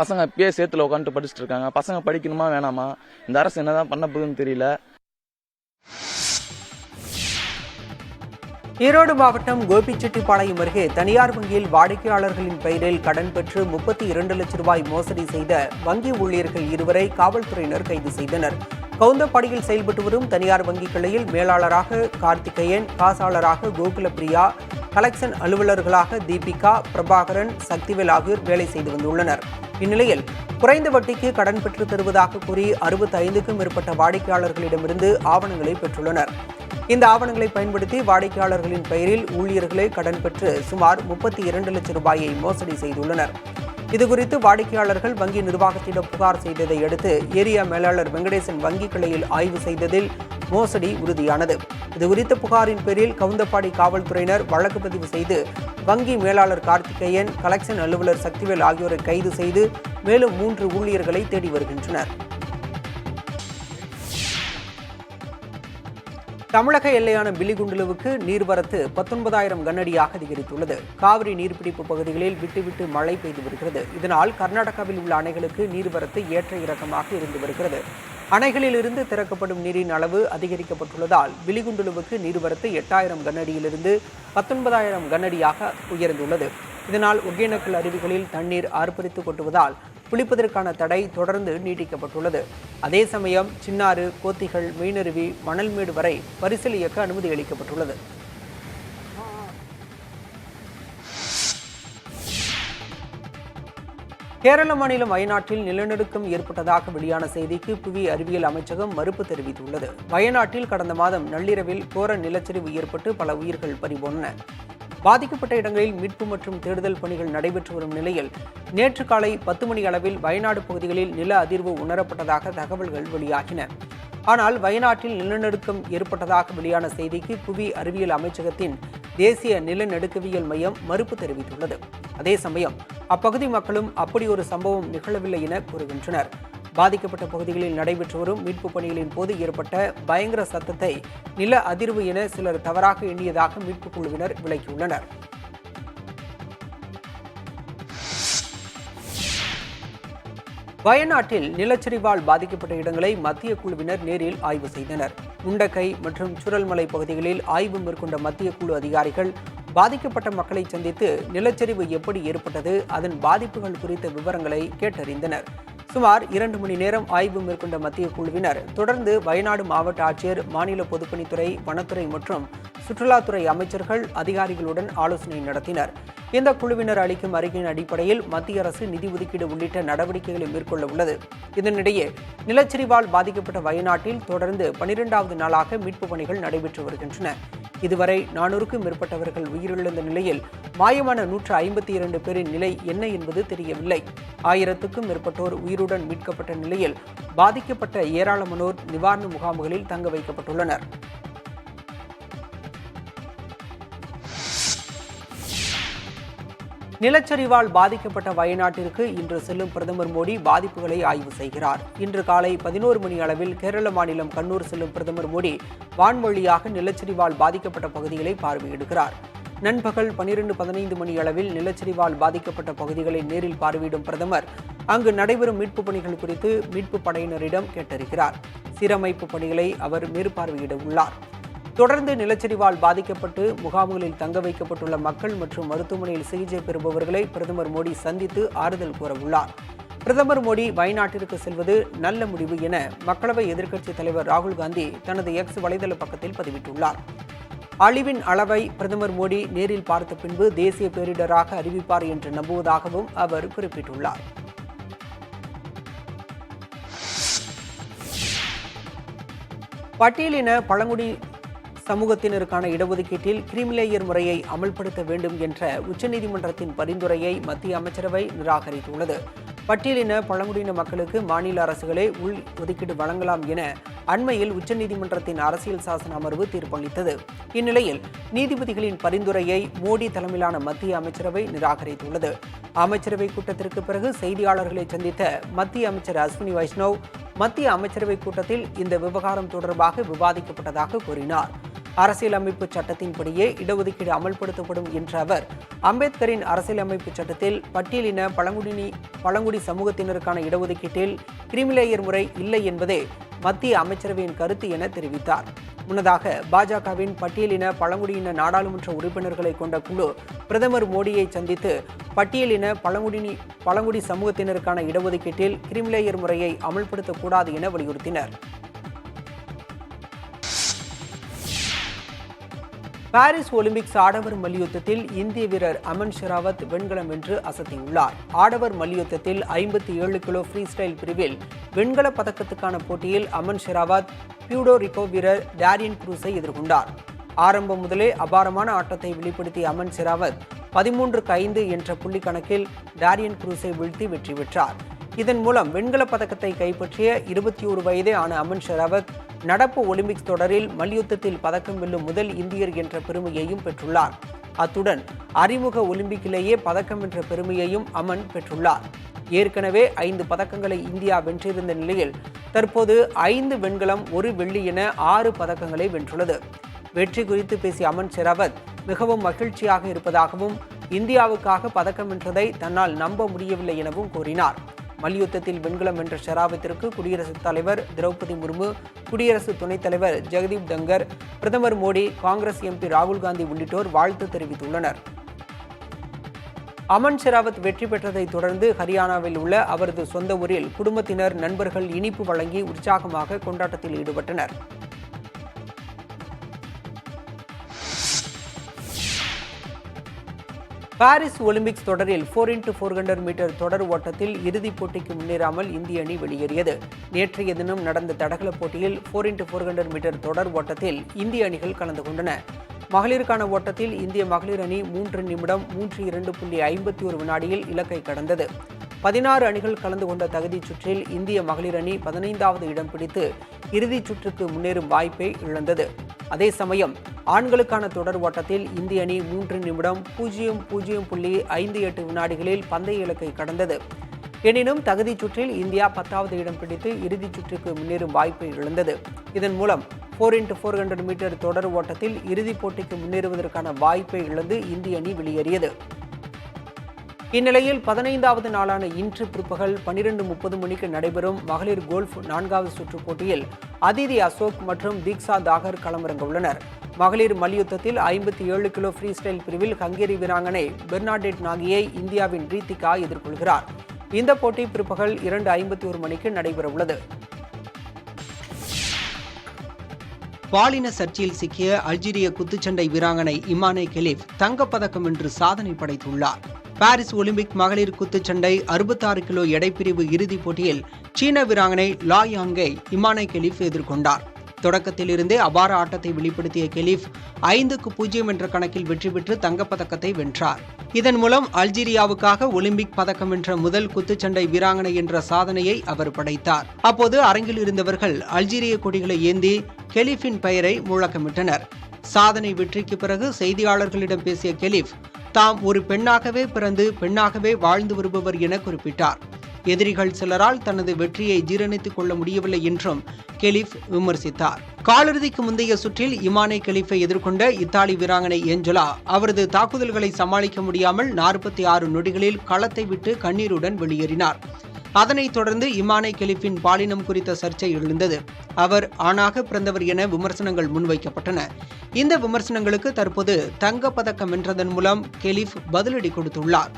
பசங்க இப்பயே சேத்துல உட்காந்துட்டு படிச்சுட்டு இருக்காங்க. பசங்க படிக்கணுமா வேணாமா? இந்த அரசு என்னதான் பண்ண போகுதுன்னு தெரியல. ஈரோடு மாவட்டம் கோபிச்செட்டிப்பாளையம் அருகே தனியார் வங்கியில் வாடிக்கையாளர்களின் பெயரில் கடன் பெற்று 32 லட்சம் ரூபாய் மோசடி செய்த வங்கி ஊழியர்கள் 2 காவல்துறையினர் கைது செய்தனர். கவுந்தப்பாடியில் செயல்பட்டு வரும் தனியார் வங்கி கிளையில் மேலாளராக கார்த்திகேயன், காசாளராக கோகுலப்பிரியா, கலெக்ஷன் அலுவலர்களாக தீபிகா, பிரபாகரன், சக்திவேல் ஆகியோர் வேலை செய்து வந்துள்ளனர். இந்நிலையில் குறைந்த வட்டிக்கு கடன் பெற்று தருவதாக கூறி 65க்கும் மேற்பட்ட வாடிக்கையாளர்களிடமிருந்து ஆவணங்களை பெற்றுள்ளனர். இந்த ஆவணங்களை பயன்படுத்தி வாடிக்கையாளர்களின் பெயரில் ஊழியர்களை கடன் பெற்று சுமார் 32 லட்சம் ரூபாயை மோசடி செய்துள்ளனர். இதுகுறித்து வாடிக்கையாளர்கள் வங்கி நிர்வாகத்திடம் புகார் செய்ததை அடுத்து ஏரியா மேலாளர் வெங்கடேசன் வங்கி கிளையில் ஆய்வு செய்ததில் மோசடி உறுதியானது. இதுகுறித்த புகாரின் பேரில் கவுந்தப்பாடி காவல்துறையினர் வழக்கு பதிவு செய்து வங்கி மேலாளர் கார்த்திகேயன், கலெக்ஷன் அலுவலர் சக்திவேல் ஆகியோரை கைது செய்து மேலும் 3 ஊழியர்களை தேடி வருகின்றனர். தமிழக எல்லையான பிலிகுண்டுலுவுக்கு நீர்வரத்து 19,000 கனஅடியாக அதிகரித்துள்ளது. காவிரி நீர்பிடிப்பு பகுதிகளில் விட்டு மழை பெய்து வருகிறது. இதனால் கர்நாடகாவில் உள்ள அணைகளுக்கு நீர்வரத்து ஏற்ற இறக்கமாக இருந்து வருகிறது. அணைகளில் இருந்து திறக்கப்படும் நீரின் அளவு அதிகரிக்கப்பட்டுள்ளதால் பிலிகுண்டுலுவுக்கு நீர்வரத்து 8,000 கனஅடியிலிருந்து 19,000 கனஅடியாக உயர்ந்துள்ளது. இதனால் ஒகேனக்கல் அருவிகளில் தண்ணீர் ஆர்ப்பரித்து கொட்டுவதால் குளிப்பதற்கான தடை தொடர்ந்து நீட்டிக்கப்பட்டுள்ளது. அதே சமயம் சின்னாறு, கோத்திகள், மெயினருவி, மணல்மேடு வரை பரிசல் இயக்க அனுமதி அளிக்கப்பட்டுள்ளது. கேரள மாநிலம் வயநாட்டில் நிலநடுக்கம் ஏற்பட்டதாக வெளியான செய்திக்கு புவி அறிவியல் அமைச்சகம் மறுப்பு தெரிவித்துள்ளது. வயநாட்டில் கடந்த மாதம் நள்ளிரவில் கோர நிலச்சரிவு ஏற்பட்டு பல உயிர்கள் பறிபோனன. பாதிக்கப்பட்ட இடங்களில் மீட்பு மற்றும் தேடுதல் பணிகள் நடைபெற்று வரும் நிலையில் நேற்று காலை 10 மணி அளவில் வயநாடு பகுதிகளில் நில அதிர்வு உணரப்பட்டதாக தகவல்கள் வெளியாகின. ஆனால் வயநாட்டில் நிலநடுக்கம் ஏற்பட்டதாக வெளியான செய்திக்கு புவி அறிவியல் அமைச்சகத்தின் தேசிய நிலநடுக்கவியல் மையம் மறுப்பு தெரிவித்துள்ளது. அதே சமயம் அப்பகுதி மக்களும் அப்படி ஒரு சம்பவம் நிகழவில்லை என கூறுகின்றனர். பாதிக்கப்பட்ட பகுதிகளில் நடைபெற்று வரும் மீட்பு பணிகளின் போது ஏற்பட்ட பயங்கர சத்தத்தை நில அதிர்வு என சிலர் தவறாக எண்ணியதாக மீட்புக் குழுவினர் விளக்கியுள்ளனர். வயநாட்டில் நிலச்சரிவால் பாதிக்கப்பட்ட இடங்களை மத்திய குழுவினர் நேரில் ஆய்வு செய்தனர். முண்டக்கை மற்றும் சுரல்மலை பகுதிகளில் ஆய்வு மேற்கொண்ட மத்திய குழு அதிகாரிகள் பாதிக்கப்பட்ட மக்களை சந்தித்து நிலச்சரிவு எப்படி ஏற்பட்டது, அதன் பாதிப்புகள் குறித்த விவரங்களை கேட்டறிந்தனர். சுமார் 2 மணி நேரம் ஆய்வு மேற்கொண்ட மத்திய குழுவினர் தொடர்ந்து வயநாடு மாவட்ட ஆட்சியர், மாநில பொதுப்பணித்துறை, வனத்துறை மற்றும் சுற்றுலாத்துறை அமைச்சர்கள் அதிகாரிகளுடன் ஆலோசனை நடத்தினர். இந்த குழுவினர் அளிக்கும் அறிக்கையின் அடிப்படையில் மத்திய அரசு நிதி ஒதுக்கீடு உள்ளிட்ட நடவடிக்கைகளை மேற்கொள்ள உள்ளது. இதனிடையே நிலச்சரிவால் பாதிக்கப்பட்ட வயநாட்டில் தொடர்ந்து 12வது நாளாக மீட்புப் பணிகள் நடைபெற்று வருகின்றன. இதுவரை 400க்கும் மேற்பட்டவர்கள் உயிரிழந்த நிலையில் மாயமான 152 பேரின் நிலை என்ன என்பது தெரியவில்லை. 1000க்கும் மேற்பட்டோர் உயிருடன் மீட்கப்பட்ட நிலையில் பாதிக்கப்பட்ட ஏராளமானோர் நிவாரண முகாம்களில் தங்க வைக்கப்பட்டுள்ளனர். நிலச்சரிவால் பாதிக்கப்பட்ட வயநாட்டிற்கு இன்று செல்லும் பிரதமர் மோடி பாதிப்புகளை ஆய்வு செய்கிறார். இன்று காலை 11 மணி அளவில் கேரள மாநிலம் கண்ணூர் செல்லும் பிரதமர் மோடி வான்வழியாக நிலச்சரிவால் பாதிக்கப்பட்ட பகுதிகளை பார்வையிடுகிறார். நண்பகல் 12:15 மணி அளவில் நிலச்சரிவால் பாதிக்கப்பட்ட பகுதிகளை நேரில் பார்வையிடும் பிரதமர் அங்கு நடைபெறும் மீட்புப் பணிகள் குறித்து மீட்புப் படையினரிடம் கேட்டறிகிறார். சீரமைப்பு பணிகளை அவர் மேற்பார்வையிட உள்ளார். தொடர்ந்து நிலச்சரிவால் பாதிக்கப்பட்டு முகாம்களில் தங்க வைக்கப்பட்டுள்ள மக்கள் மற்றும் மருத்துவமனையில் சிகிச்சை பெறுபவர்களை பிரதமர் மோடி சந்தித்து ஆறுதல் கூறவுள்ளார். பிரதமர் மோடி வயநாட்டிற்கு செல்வது நல்ல முடிவு என மக்களவை எதிர்க்கட்சித் தலைவர் ராகுல் காந்தி தனது எக்ஸ் வலைதள பக்கத்தில் பதிவிட்டுள்ளார். அழிவின் அளவை பிரதமர் மோடி நேரில் பார்த்த பின்பு தேசிய பேரிடராக அறிவிப்பார் என்று நம்புவதாகவும் அவர் குறிப்பிட்டுள்ளார். பட்டியலின பழங்குடி சமூகத்தினருக்கான இடஒதுக்கீட்டில் கிரீமிலேயர் முறையை அமல்படுத்த வேண்டும் என்ற உச்சநீதிமன்றத்தின் பரிந்துரையை மத்திய அமைச்சரவை நிராகரித்துள்ளது. பட்டியலின பழங்குடியின மக்களுக்கு மாநில அரசுகளே உள் ஒதுக்கீடு வழங்கலாம் என அண்மையில் உச்சநீதிமன்றத்தின் அரசியல் சாசன அமர்வு தீர்ப்பளித்தது. இந்நிலையில் நீதிபதிகளின் பரிந்துரையை மோடி தலைமையிலான மத்திய அமைச்சரவை நிராகரித்துள்ளது. அமைச்சரவை கூட்டத்திற்கு பிறகு செய்தியாளர்களை சந்தித்த மத்திய அமைச்சர் அஸ்வினி வைஷ்ணவ் மத்திய அமைச்சரவை கூட்டத்தில் இந்த விவகாரம் தொடர்பாக விவாதிக்கப்பட்டதாக கூறினார். அரசியலமைப்பு சட்டத்தின்படியே இடஒதுக்கீடு அமல்படுத்தப்படும் என்ற அவர், அம்பேத்கரின் அரசியலமைப்பு சட்டத்தில் பட்டியலின பழங்குடி சமூகத்தினருக்கான இடஒதுக்கீட்டில் கிரீமிலேயர் முறை இல்லை என்பதே மத்திய அமைச்சரவையின் கருத்து என தெரிவித்தார். முன்னதாக பாஜகவின் பட்டியலின பழங்குடியின நாடாளுமன்ற உறுப்பினர்களை கொண்ட குழு பிரதமர் மோடியை சந்தித்து பட்டியலின பழங்குடி சமூகத்தினருக்கான இடஒதுக்கீட்டில் கிரீமிலேயர் முறையை அமல்படுத்தக்கூடாது என வலியுறுத்தினர். பாரிஸ் ஒலிம்பிக்ஸ் ஆடவர் மல்யுத்தத்தில் இந்திய வீரர் அமன் ஷெராவத் வெண்கலம் வென்று அசத்தியுள்ளார். ஆடவர் மல்யுத்தத்தில் 57 கிலோ ஃப்ரீ ஸ்டைல் பிரிவில் வெண்கல பதக்கத்துக்கான போட்டியில் அமன் ஷெராவத் பியூடோ ரிகோ வீரர் டேரியன் குரூஸை எதிர்கொண்டார். ஆரம்பம் முதலே அபாரமான ஆட்டத்தை வெளிப்படுத்திய அமன் ஷெராவத் 13-5 என்ற புள்ளி கணக்கில் டாரியன் குரூஸை வீழ்த்தி வெற்றி பெற்றார். இதன் மூலம் வெண்கலப் பதக்கத்தை கைப்பற்றிய 21 வயதே ஆன அமன் ஷெராவத் நடப்பு ஒலிம்பிக்ஸ் தொடரில் மல்யுத்தத்தில் பதக்கம் வெல்லும் முதல் இந்தியர் என்ற பெருமையையும் பெற்றுள்ளார். அத்துடன் அறிமுக ஒலிம்பிக்கிலேயே பதக்கம் வென்ற பெருமையையும் அமன் பெற்றுள்ளார். ஏற்கனவே 5 பதக்கங்களை இந்தியா வென்றிருந்த நிலையில் தற்போது 5 வெண்கலம் 1 வெள்ளி என 6 பதக்கங்களை வென்றுள்ளது. வெற்றி குறித்து பேசிய அமன் ஷெராவத் மிகவும் மகிழ்ச்சியாக இருப்பதாகவும் இந்தியாவுக்காக பதக்கம் வென்றதை தன்னால் நம்ப முடியவில்லை எனவும் கூறினார். மல்யுத்தத்தில் வெண்கலம் வென்ற ஷெராவத்திற்கு குடியரசுத் தலைவர் திரௌபதி முர்மு, குடியரசு துணைத் தலைவர் ஜெகதீப் தங்கர், பிரதமர் மோடி, காங்கிரஸ் எம்பி ராகுல் காந்தி உள்ளிட்டோர் வாழ்த்து தெரிவித்துள்ளனர். அமன் ஷெராவத் வெற்றி பெற்றதை தொடர்ந்து ஹரியானாவில் உள்ள அவரது சொந்த ஊரில் குடும்பத்தினர், நண்பர்கள் இனிப்பு வழங்கி உற்சாகமாக கொண்டாட்டத்தில் ஈடுபட்டனர். பாரிஸ் ஒலிம்பிக்ஸ் தொடரில் 4x400 மீட்டர் தொடர் ஓட்டத்தில் இறுதிப் போட்டிக்கு முன்னேறாமல் இந்திய அணி வெளியேறியது. நேற்றைய தினம் நடந்த தடகள போட்டியில் 4x400 மீட்டர் தொடர் ஓட்டத்தில் இந்திய அணிகள் கலந்து கொண்டன. மகளிருக்கான ஓட்டத்தில் இந்திய மகளிர் அணி 3 நிமிடம் 32.51 வினாடியில் இலக்கை கடந்தது. 16 அணிகள் கலந்து கொண்ட தகுதிச் சுற்றில் இந்திய மகளிர் அணி 15வது இடம் பிடித்து இறுதிச் சுற்றுக்கு முன்னேறும் வாய்ப்பை இழந்தது. அதே சமயம் ஆண்களுக்கான தொடர் ஓட்டத்தில் இந்திய அணி 3 நிமிடம் 00.58 வினாடிகளில் பந்தய இலக்கை கடந்தது. எனினும் தகுதிச் சுற்றில் இந்தியா 10வது இடம் பிடித்து இறுதிச் சுற்றுக்கு முன்னேறும் வாய்ப்பை இழந்தது. இதன் மூலம் 4x400 மீட்டர் தொடர் ஓட்டத்தில் இறுதிப் போட்டிக்கு முன்னேறுவதற்கான வாய்ப்பை இழந்து இந்திய அணி வெளியேறியது. இந்நிலையில் 15வது நாளான இன்று பிற்பகல் 12:30 மணிக்கு நடைபெறும் மகளிர் கோல்ஃப் 4வது சுற்றுப் போட்டியில் அதிதி அசோக் மற்றும் தீக்ஷா தாகர் களமிறங்க உள்ளனர். மகளிர் மல்யுத்தத்தில் 57 கிலோ ஃப்ரீ ஸ்டைல் பிரிவில் ஹங்கேரி வீராங்கனை பெர்னாடெட் நாகியை இந்தியாவின் ரீத்திகா எதிர்கொள்கிறார். இந்த போட்டி பிற்பகல் 2:51 மணிக்கு நடைபெறவுள்ளது. பாலின சர்ச்சையில் சிக்கிய அல்ஜீரிய குத்துச்சண்டை வீராங்கனை இமானே கெலிஃப் தங்கப்பதக்கம் வென்று சாதனை படைத்துள்ளார். பாரிஸ் ஒலிம்பிக் மகளிர் குத்துச்சண்டை 66 கிலோ எடைப்பிரிவு இறுதிப் போட்டியில் சீன வீராங்கனை லா யாங்கை இமானே கெலிஃப் எதிர்கொண்டார். தொடக்கத்தில் இருந்தே அபார ஆட்டத்தை வெளிப்படுத்திய கெலிஃப் 5-0 என்ற கணக்கில் வெற்றி பெற்று தங்கப்பதக்கத்தை வென்றார். இதன் மூலம் அல்ஜீரியாவுக்காக ஒலிம்பிக் பதக்கம் வென்ற முதல் குத்துச்சண்டை வீராங்கனை என்ற சாதனையை அவர் படைத்தார். அப்போது அரங்கில் இருந்தவர்கள் அல்ஜீரிய கொடிகளை ஏந்தி கெலிஃபின் பெயரை முழக்கமிட்டனர். சாதனை வெற்றிக்கு பிறகு செய்தியாளர்களிடம் பேசிய கெலிஃப் தாம் ஒரு பெண்ணாகவே பிறந்து பெண்ணாகவே வாழ்ந்து வருபவர் என குறிப்பிட்டார். எதிரிகள் சிலரால் தனது வெற்றியை ஜீரணித்துக் கொள்ள முடியவில்லை என்றும் கெலிஃப் விமர்சித்தார். காலிறுதிக்கு முந்தைய சுற்றில் இமானே கெலிஃபை எதிர்கொண்ட இத்தாலி வீராங்கனை ஏஞ்சலா அவரது தாக்குதல்களை சமாளிக்க முடியாமல் 46 நொடிகளில் களத்தை விட்டு கண்ணீருடன் வெளியேறினார். அதனைத் தொடர்ந்து இமானே கெலிஃபின் பாலினம் குறித்த சர்ச்சை எழுந்தது. அவர் ஆணாக பிறந்தவர் என விமர்சனங்கள் முன்வைக்கப்பட்டன. இந்த விமர்சனங்களுக்கு தற்போது தங்கப்பதக்கம் வென்றதன் மூலம் கெலிஃப் பதிலடி கொடுத்துள்ளார்.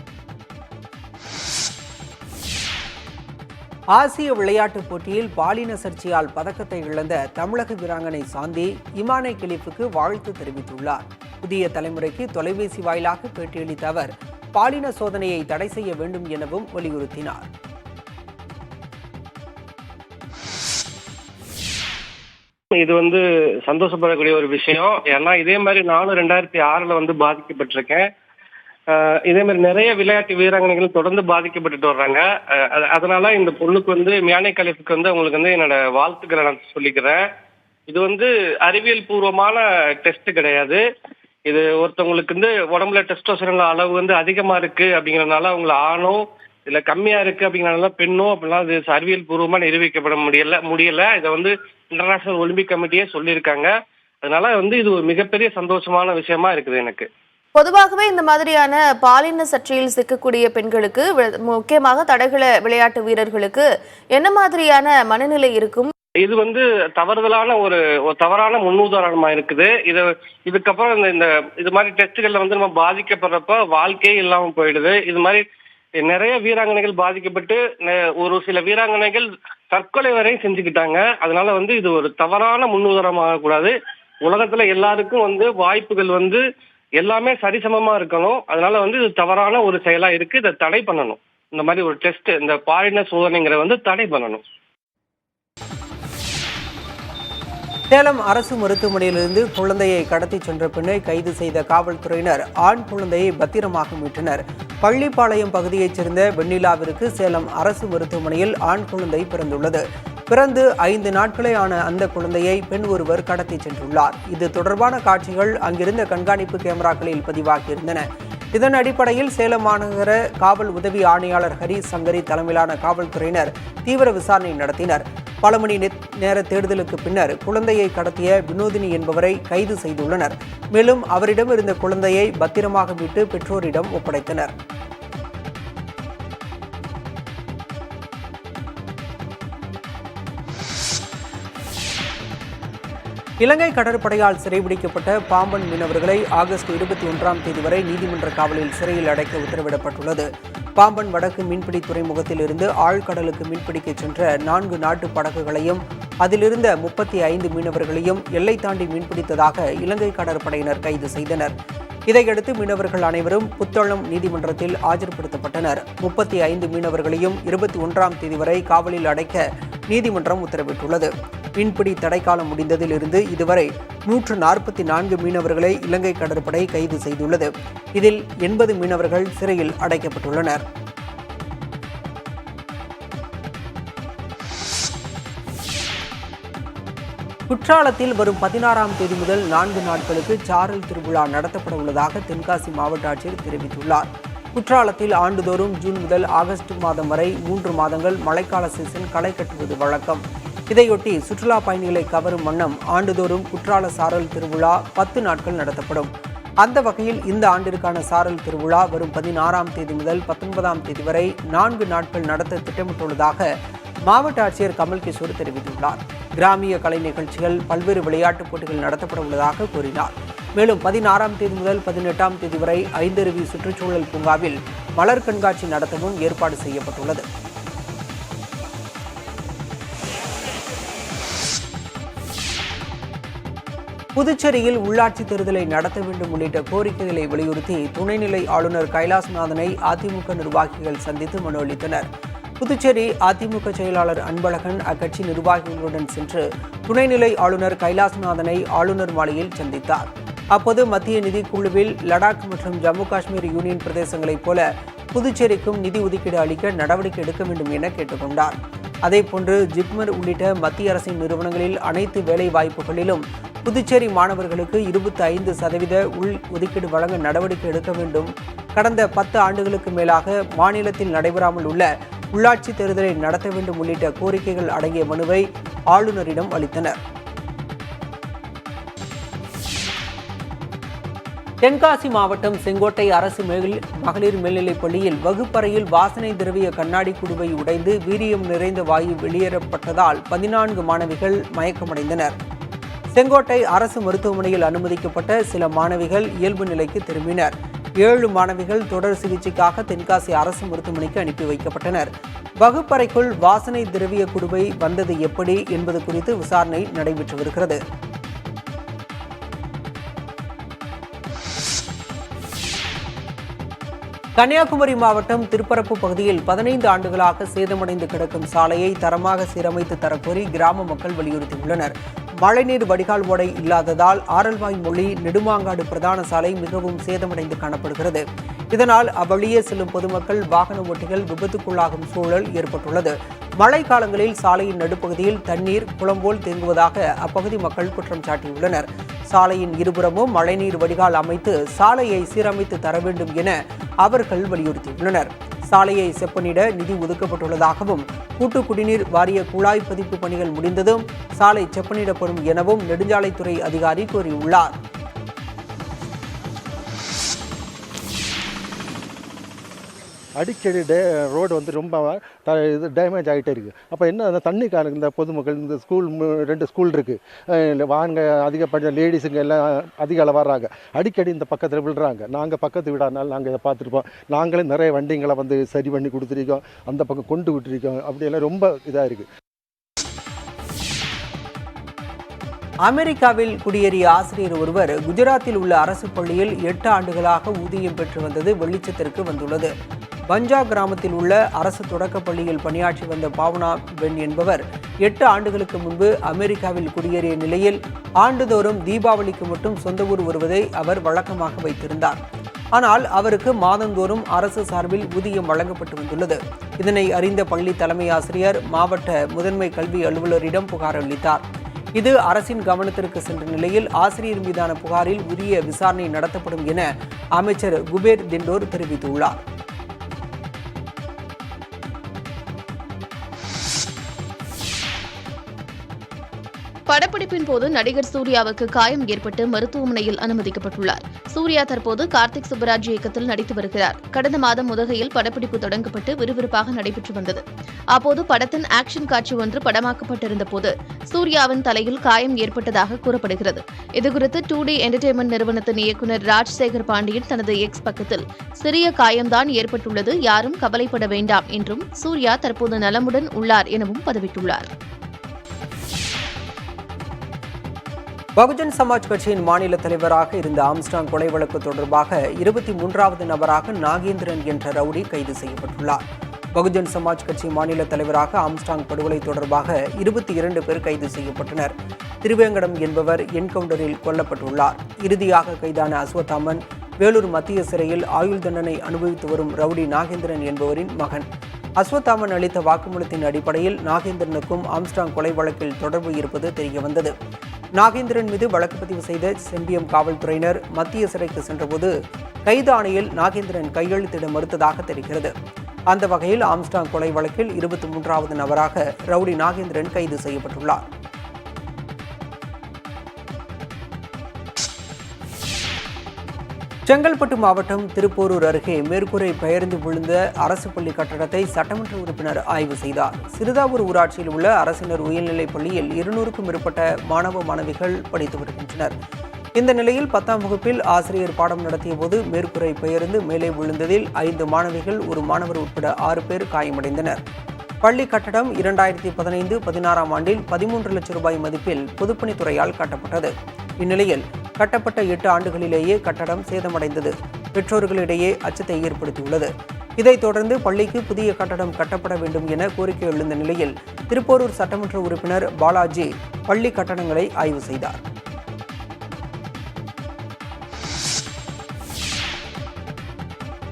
ஆசிய விளையாட்டுப் போட்டியில் பாலின சர்ச்சையால் பதக்கத்தை இழந்த தமிழக வீராங்கனை சாந்தி இமானே கெலிஃபுக்கு வாழ்த்து தெரிவித்துள்ளார். புதிய தலைமுறைக்கு தொலைபேசி வாயிலாக பேட்டியளித்த அவர் பாலின சோதனையை தடை செய்ய வேண்டும் எனவும் வலியுறுத்தினார். இது சந்தோஷப்படக்கூடிய ஒரு விஷயம். ஏன்னா இதே மாதிரி நானும் 2006 பாதிக்கப்பட்டிருக்கேன். இதே மாதிரி நிறைய விளையாட்டு வீராங்கனைகள் தொடர்ந்து பாதிக்கப்பட்டுட்டு வர்றாங்க. அதனால இந்த பொண்ணுக்கு மியானே கலீஃபுக்கு உங்களுக்கு என்னோட வாழ்த்துக்களை நான் சொல்லிக்கிறேன். இது அறிவியல் பூர்வமான டெஸ்ட் கிடையாது. இது ஒருத்தவங்களுக்கு உடம்புல டெஸ்டோஸ்டெரான் அளவு அதிகமா இருக்கு அப்படிங்கறதுனால அவங்கள ஆணோ இல்ல கம்மியா இருக்கு அப்படிங்கறதுனால பெண்ணோ அப்படிலாம் இது அறிவியல் பூர்வமா நிரூபிக்கப்பட முடியல. இதை இன்டர்நேஷனல் ஒலிம்பிக் கமிட்டியே சொல்லியிருக்காங்க. அதனால இது ஒரு மிகப்பெரிய சந்தோஷமான விஷயமா இருக்குது எனக்கு. பொதுவாகவே இந்த மாதிரியான பாலின சர்ச்சையில் சிக்கக்கூடிய பெண்களுக்கு, முக்கியமாக தடகள விளையாட்டு வீரர்களுக்கு என்ன மாதிரியான மனநிலை இருக்கும்? இது தவறுதலான ஒரு தவறான முன்னுதாரணமா இருக்குது. இதுக்கப்புறம் இந்த இது மாதிரி டெஸ்ட்கள்ல நம்ம பாதிக்கப்படுறப்ப வாழ்க்கையே இல்லாம போயிடுது. இது மாதிரி நிறைய வீராங்கனைகள் பாதிக்கப்பட்டு ஒரு சில வீராங்கனைகள் தற்கொலை வரை செஞ்சுக்கிட்டாங்க. அதனால இது ஒரு தவறான முன்னுதாரணமாக கூடாது. உலகத்துல எல்லாருக்கும் வாய்ப்புகள் எல்லாமே சரிசமமா இருக்கணும். அதனால இது தவறான ஒரு செயலா இருக்கு. இதை தடை பண்ணணும். இந்த மாதிரி ஒரு டெஸ்ட், இந்த பாலின சோதனைங்கிற தடை பண்ணணும். சேலம் அரசு மருத்துவமனையிலிருந்து குழந்தையை கடத்திச் சென்ற பெண்ணை கைது செய்த காவல்துறையினர் ஆண் குழந்தையை பத்திரமாக மீட்டனர். பள்ளிப்பாளையம் பகுதியைச் சேர்ந்த வெண்ணிலாவிற்கு சேலம் அரசு மருத்துவமனையில் ஆண் குழந்தை பிறந்துள்ளது. பிறந்து 5 நாட்களே ஆன அந்த குழந்தையை பெண் ஒருவர் கடத்திச் சென்றுள்ளார். இது தொடர்பான காட்சிகள் அங்கிருந்த கண்காணிப்பு கேமராக்களில் பதிவாகியிருந்தன. இதன் அடிப்படையில் சேலம் மாநகர காவல் உதவி ஆணையாளர் ஹரி சங்கரி தலைமையிலான காவல்துறையினர் தீவிர விசாரணை நடத்தினர். பல மணி நேர தேடுதலுக்கு பின்னர் குழந்தையை கடத்திய வினோதினி என்பவரை கைது செய்துள்ளனர். மேலும் அவரிடம் இருந்த குழந்தையை பத்திரமாக மீட்டு பெற்றோரிடம் ஒப்படைத்தனர். இலங்கை கடற்படையால் சிறைபிடிக்கப்பட்ட பாம்பன் மீனவர்களை ஆகஸ்ட் 21ஆம் தேதி வரை நீதிமன்ற காவலில் சிறையில் அடைக்க உத்தரவிடப்பட்டுள்ளது. பாம்பன் வடக்கு மீன்பிடி துறைமுகத்தில் இருந்து ஆழ்கடலுக்கு மீன்பிடிக்க சென்ற 4 நாட்டு படகுகளையும் அதிலிருந்த 35 மீனவர்களையும் எல்லை தாண்டி மீன்பிடித்ததாக இலங்கை கடற்படையினர் கைது செய்தனர். இதையடுத்து மீனவர்கள் அனைவரும் புத்தளம் நீதிமன்றத்தில் ஆஜர்படுத்தப்பட்டனர். 35 மீனவர்களையும் 21ஆம் தேதி வரை காவலில் அடைக்க நீதிமன்றம் உத்தரவிட்டுள்ளது. மீன்பிடி தடைக்காலம் முடிந்ததிலிருந்து இதுவரை 144 மீனவர்களை இலங்கை கடற்படை கைது செய்துள்ளது. இதில் 80 மீனவர்கள் சிறையில் அடைக்கப்பட்டுள்ளனர். குற்றாலத்தில் வரும் 16ஆம் தேதி முதல் 4 நாட்களுக்கு சாரல் திருவிழா நடத்தப்பட உள்ளதாக தென்காசி மாவட்ட ஆட்சியர் தெரிவித்துள்ளார். குற்றாலத்தில் ஆண்டுதோறும் ஜூன் முதல் ஆகஸ்ட் மாதம் வரை 3 மாதங்கள் மழைக்கால சீசன் களை கட்டுவது வழக்கம். இதையொட்டி சுற்றுலா பயணிகளை கவரும் வண்ணம் ஆண்டுதோறும் குற்றால சாரல் திருவிழா 10 நாட்கள் நடத்தப்படும். அந்த வகையில் இந்த ஆண்டிற்கான சாரல் திருவிழா வரும் 16ஆம் தேதி முதல் 19ஆம் தேதி வரை 4 நாட்கள் நடத்த திட்டமிட்டுள்ளதாக மாவட்ட ஆட்சியர் கமல் கிஷோர் தெரிவித்துள்ளார். கிராமிய கலை நிகழ்ச்சிகள், பல்வேறு விளையாட்டுப் போட்டிகள் நடத்தப்பட உள்ளதாக கூறினார். மேலும் 16ஆம் தேதி முதல் 18ஆம் தேதி வரை ஐந்தருவி சுற்றுச்சூழல் பூங்காவில் மலர் கண்காட்சி நடத்தவும் ஏற்பாடு செய்யப்பட்டுள்ளது. புதுச்சேரியில் உள்ளாட்சி தேர்தலை நடத்த வேண்டும் உள்ளிட்ட கோரிக்கைகளை வலியுறுத்தி துணைநிலை ஆளுநர் கைலாசநாதனை அதிமுக நிர்வாகிகள் சந்தித்து மனு அளித்தனர். புதுச்சேரி அதிமுக செயலாளர் அன்பழகன் அக்கட்சி நிர்வாகிகளுடன் சென்று துணைநிலை ஆளுநர் கைலாசநாதனை ஆளுநர் மாளிகையில் சந்தித்தார். அப்போது மத்திய நிதிக்குழுவில் லடாக் மற்றும் ஜம்மு காஷ்மீர் யூனியன் பிரதேசங்களைப் போல புதுச்சேரிக்கும் நிதி ஒதுக்கீடு அளிக்க நடவடிக்கை எடுக்க வேண்டும் என கேட்டுக்கொண்டார். அதேபோன்று ஜிப்மர் உள்ளிட்ட மத்திய அரசின் நிறுவனங்களில் அனைத்து வேலை வாய்ப்புகளிலும் புதுச்சேரி மாணவர்களுக்கு 25% உள் ஒதுக்கீடு வழங்க நடவடிக்கை எடுக்க வேண்டும். கடந்த 10 ஆண்டுகளுக்கு மேலாக மாநிலத்தில் நடைபெறாமல் உள்ள உள்ளாட்சி தேர்தலை நடத்த வேண்டும் உள்ளிட்ட கோரிக்கைகள் அடங்கிய மனுவை ஆளுநரிடம் அளித்தனர். தென்காசி மாவட்டம் செங்கோட்டை அரசு மகளிர் மேல்நிலைப் பள்ளியில் வகுப்பறையில் வாசனை திரவிய கண்ணாடி குடுவை உடைந்து வீரியம் நிறைந்த வாயு வெளியேறப்பட்டதால் 14 மாணவிகள் மயக்கமடைந்தனர். செங்கோட்டை அரசு மருத்துவமனையில் அனுமதிக்கப்பட்ட சில மாணவிகள் இயல்பு நிலைக்கு திரும்பினர். 7 மாணவிகள் தொடர் சிகிச்சைக்காக தென்காசி அரசு மருத்துவமனைக்கு அனுப்பி வைக்கப்பட்டனர். வகுப்பறைக்குள் வாசனை திரவிய குடுவை வந்தது எப்படி என்பது குறித்து விசாரணை நடைபெற்று வருகிறது. கன்னியாகுமரி மாவட்டம் திருப்பரப்பு பகுதியில் 15 ஆண்டுகளாக சேதமடைந்து கிடக்கும் சாலையை தரமாக சீரமைத்து தரக்கோரி கிராம மக்கள் வலியுறுத்தியுள்ளனர். மழைநீர் வடிகால் ஓடை இல்லாததால் ஆரல்வாய்மொழி நெடுமாங்காடு பிரதான சாலை மிகவும் சேதமடைந்து காணப்படுகிறது. இதனால் அவ்வழியே செல்லும் பொதுமக்கள், வாகன ஓட்டிகள் விபத்துக்குள்ளாகும் சூழல் ஏற்பட்டுள்ளது. மழை காலங்களில் சாலையின் நடுப்பகுதியில் தண்ணீர் குளம் போல் தேங்குவதாக அப்பகுதி மக்கள் குற்றம் சாட்டியுள்ளனர். சாலையின் இருபுறமும் மழைநீர் வடிகால் அமைத்து சாலையை சீரமைத்து தர வேண்டும் என அவர்கள் வலியுறுத்தியுள்ளனர். சாலையை செப்பனிட நிதி ஒதுக்கப்பட்டுள்ளதாகவும் கூட்டு குடிநீர் வாரிய குழாய் பதிப்பு பணிகள் முடிந்ததும் சாலை செப்பனிடப்படும் எனவும் நெடுஞ்சாலைத்துறை அதிகாரி கூறியுள்ளார். அடிக்கடி ரோடு வந்து ரொம்ப இது டேமேஜ் ஆகிட்டே இருக்குது. அப்போ என்ன அந்த தண்ணிக்கான இந்த பொதுமக்கள் இந்த ஸ்கூல் 2 ஸ்கூல் இருக்குது, வாங்க அதிகப்பட்ட லேடிஸுங்க எல்லாம் அதிக அளவு வர்றாங்க. அடிக்கடி இந்த பக்கத்தில் விழுறாங்க. நாங்கள் பக்கத்து விடாதனால நாங்கள் இதை பார்த்துருப்போம். நாங்களே நிறைய வண்டிங்களை வந்து சரி பண்ணி கொடுத்துருக்கோம், அந்த பக்கம் கொண்டு விட்டுருக்கோம். அப்படியெல்லாம் ரொம்ப இதாக இருக்குது. அமெரிக்காவில் குடியேறிய ஆசிரியர் ஒருவர் குஜராத்தில் உள்ள அரசு பள்ளியில் 8 ஆண்டுகளாக ஊதியம் பெற்று வந்தது வெளிச்சத்திற்கு வந்துள்ளது. பஞ்சா கிராமத்தில் உள்ள அரசு தொடக்கப் பள்ளியில் பணியாற்றி வந்த பாவனா பென் என்பவர் 8 ஆண்டுகளுக்கு முன்பு அமெரிக்காவில் குடியேறிய நிலையில் ஆண்டுதோறும் தீபாவளிக்கு மட்டும் சொந்த ஊர் வருவதை அவர் வழக்கமாக வைத்திருந்தார். ஆனால் அவருக்கு மாதந்தோறும் அரசு சார்பில் ஊதியம் வழங்கப்பட்டு வந்துள்ளது. இதனை அறிந்த பள்ளி தலைமை ஆசிரியர் மாவட்ட முதன்மை கல்வி அலுவலரிடம் புகார் அளித்தார். இது அரசின் கவனத்திற்கு சென்ற நிலையில் ஆசிரியர் மீதான புகாரில் உரிய விசாரணை நடத்தப்படும் என அமைச்சர் குபேர் திண்டோர் தெரிவித்துள்ளார். படப்பிடிப்பின் போது நடிகர் சூர்யாவுக்கு காயம் ஏற்பட்டு மருத்துவமனையில் அனுமதிக்கப்பட்டுள்ளார். சூர்யா தற்போது கார்த்திக் சுப்பராஜ் இயக்கத்தில் நடித்து வருகிறார். கடந்த மாதம் உதகையில் படப்பிடிப்பு தொடங்கப்பட்டு விறுவிறுப்பாக நடைபெற்று வந்தது. அப்போது படத்தின் ஆக்ஷன் காட்சி ஒன்று படமாக்கப்பட்டிருந்த போது சூர்யாவின் தலையில் காயம் ஏற்பட்டதாக கூறப்படுகிறது. இதுகுறித்து 2D என்டர்டெயின்மெண்ட் நிறுவனத்தின் இயக்குநர் ராஜ்சேகர் பாண்டியன் தனது எக்ஸ் பக்கத்தில் சிறிய காயம்தான் ஏற்பட்டுள்ளது, யாரும் கவலைப்பட வேண்டாம் என்றும் சூர்யா தற்போது நலமுடன் உள்ளார் எனவும் பதிவிட்டுள்ளார். பகுஜன் சமாஜ் கட்சியின் மாநில தலைவராக இருந்த ஆம்ஸ்ட்ராங் கொலை வழக்கு தொடர்பாக 23வது நபராக நாகேந்திரன் என்ற ரவுடி கைது செய்யப்பட்டுள்ளார். பகுஜன் சமாஜ் கட்சி மாநில தலைவராக ஆம்ஸ்ட்ராங் படுகொலை தொடர்பாக 22 பேர் கைது செய்யப்பட்டனர். திருவேங்கடம் என்பவர் என்கவுண்டரில் கொல்லப்பட்டுள்ளார். இறுதியாக கைதான அஸ்வத்தாமன் வேலூர் மத்திய சிறையில் ஆயுள் தண்டனை அனுபவித்து வரும் ரவுடி நாகேந்திரன் என்பவரின் மகன். அஸ்வத்தாமன் அளித்த வாக்குமூலத்தின் அடிப்படையில் நாகேந்திரனுக்கும் ஆம்ஸ்ட்ராங் கொலை வழக்கில் தொடர்பு இருப்பது தெரியவந்தது. நாகேந்திரன் மீது வழக்கு பதிவு செய்த செம்பியம் காவல்துறையினர் மத்திய சிறைக்கு சென்றபோது கைது ஆணையில் நாகேந்திரன் கையெழுத்திட மறுத்ததாக தெரிகிறது. அந்த வகையில் ஆம்ஸ்ட்ராங் கொலை வழக்கில் 23வது நபராக ரவுடி நாகேந்திரன் கைது செய்யப்பட்டுள்ளார். செங்கல்பட்டு மாவட்டம் திருப்போரூர் அருகே மேற்கூரை பெயர்ந்து விழுந்த அரசு பள்ளி கட்டடத்தை சட்டமன்ற உறுப்பினர் ஆய்வு செய்தார். சிறுதாவூர் ஊராட்சியில் உள்ள அரசினர் உயர்நிலைப் பள்ளியில் 200க்கும் மேற்பட்ட மாணவ மாணவிகள் படித்து வருகின்றனர். இந்த நிலையில் 10ஆம் வகுப்பில் ஆசிரியர் பாடம் நடத்திய போது மேற்கூரை பெயர்ந்து மேலே விழுந்ததில் 5 மாணவிகள், ஒரு மாணவர் உட்பட 6 பேர் காயமடைந்தனர். பள்ளி கட்டடம் 2015-16ஆம் ஆண்டில் 13 லட்சம் ரூபாய் மதிப்பில் பொதுப்பணித்துறையால் கட்டப்பட்டது. இந்நிலையில் கட்டப்பட்ட 8 ஆண்டுகளிலேயே கட்டடம் சேதமடைந்தது பெற்றோர்களிடையே அச்சத்தை ஏற்படுத்தியுள்ளது. இதைத் தொடர்ந்து பள்ளிக்கு புதிய கட்டடம் கட்டப்பட வேண்டும் என கோரிக்கை எழுந்த நிலையில் திருப்போரூர் சட்டமன்ற உறுப்பினர் பாலாஜி பள்ளி கட்டடங்களை ஆய்வு செய்தார்.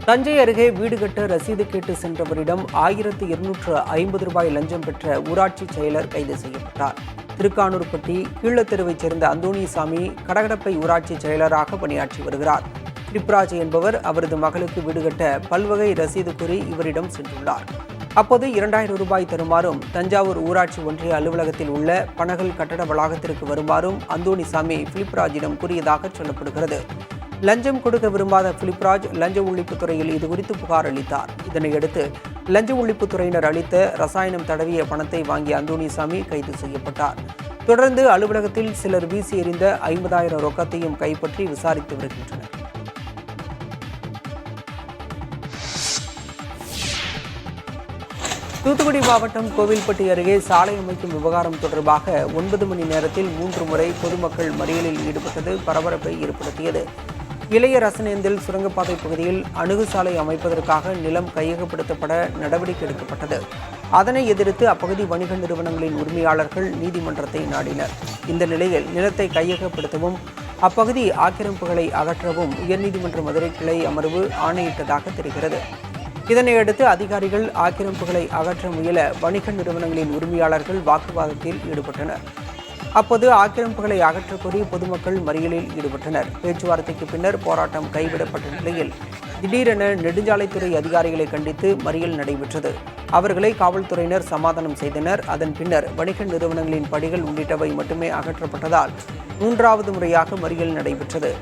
தஞ்சை அருகே வீடு கட்ட ரசீது கேட்டு சென்றவரிடம் 1250 ரூபாய் லஞ்சம் பெற்ற ஊராட்சி செயலர் கைது செய்யப்பட்டார். திருக்கானூர்பட்டி கீழத்தெருவைச் சேர்ந்த அந்தோணிசாமி கடகடப்பை ஊராட்சி செயலராக பணியாற்றி வருகிறார். பிலிப்ராஜ் என்பவர் அவரது மகளுக்கு வீடு கட்ட பல்வகை ரசீது கூறி இவரிடம் சென்றுள்ளார். அப்போது 2000 ரூபாய் தருமாறும், தஞ்சாவூர் ஊராட்சி ஒன்றிய அலுவலகத்தில் உள்ள பனகல் கட்டட வளாகத்திற்கு வருமாறும் அந்தோணிசாமி பிலிப்ராஜிடம் கூறியதாக சொல்லப்படுகிறது. லஞ்சம் கொடுக்க விரும்பாத பிலிப்ராஜ் லஞ்ச ஒழிப்புத்துறையில் இதுகுறித்து புகார் அளித்தார். இதனையடுத்து லஞ்ச ஒழிப்புத்துறையினர் அளித்த ரசாயனம் தடவிய பணத்தை வாங்கிய அந்தோணிசாமி கைது செய்யப்பட்டார். தொடர்ந்து அலுவலகத்தில் சிலர் வீசி எறிந்த 50,000 ரொக்கத்தையும் கைப்பற்றி விசாரித்து வருகின்றனர். தூத்துக்குடி மாவட்டம் கோவில்பட்டி அருகே சாலை அமைக்கும் விவகாரம் தொடர்பாக 9 மணி நேரத்தில் 3 முறை பொதுமக்கள் மறியலில் ஈடுபட்டது பரபரப்பை ஏற்படுத்தியது. இளைய ரசனேந்தில் சுரங்கப்பாதை பகுதியில் அணுகுசாலை அமைப்பதற்காக நிலம் கையகப்படுத்தப்பட நடவடிக்கை எடுக்கப்பட்டது. அதனை எதிர்த்து அப்பகுதி வணிக நிறுவனங்களின் உரிமையாளர்கள் நீதிமன்றத்தை நாடினர். இந்த நிலையில் நிலத்தை கையகப்படுத்தவும் அப்பகுதி ஆக்கிரமிப்புகளை அகற்றவும் உயர்நீதிமன்ற மதுரை கிளை அமர்வு ஆணையிட்டதாக தெரிகிறது. இதனையடுத்து அதிகாரிகள் ஆக்கிரமிப்புகளை அகற்ற முயல வணிக நிறுவனங்களின் உரிமையாளர்கள் வாக்குவாதத்தில் ஈடுபட்டனர். அப்போது ஆக்கிரமிப்புகளை அகற்றக் கோரி பொதுமக்கள் மறியலில் ஈடுபட்டனர். பேச்சுவார்த்தைக்கு பின்னர் போராட்டம் கைவிடப்பட்ட நிலையில் திடீரென நெடுஞ்சாலைத்துறை அதிகாரிகளை கண்டித்து மறியல் நடைபெற்றது. அவர்களை காவல்துறையினர் சமாதானம் செய்தனர். அதன் பின்னர் வணிக நிறுவனங்களின் படிகள் உள்ளிட்டவை மட்டுமே அகற்றப்பட்டதால் 3வது முறையாக மறியல் நடைபெற்றது.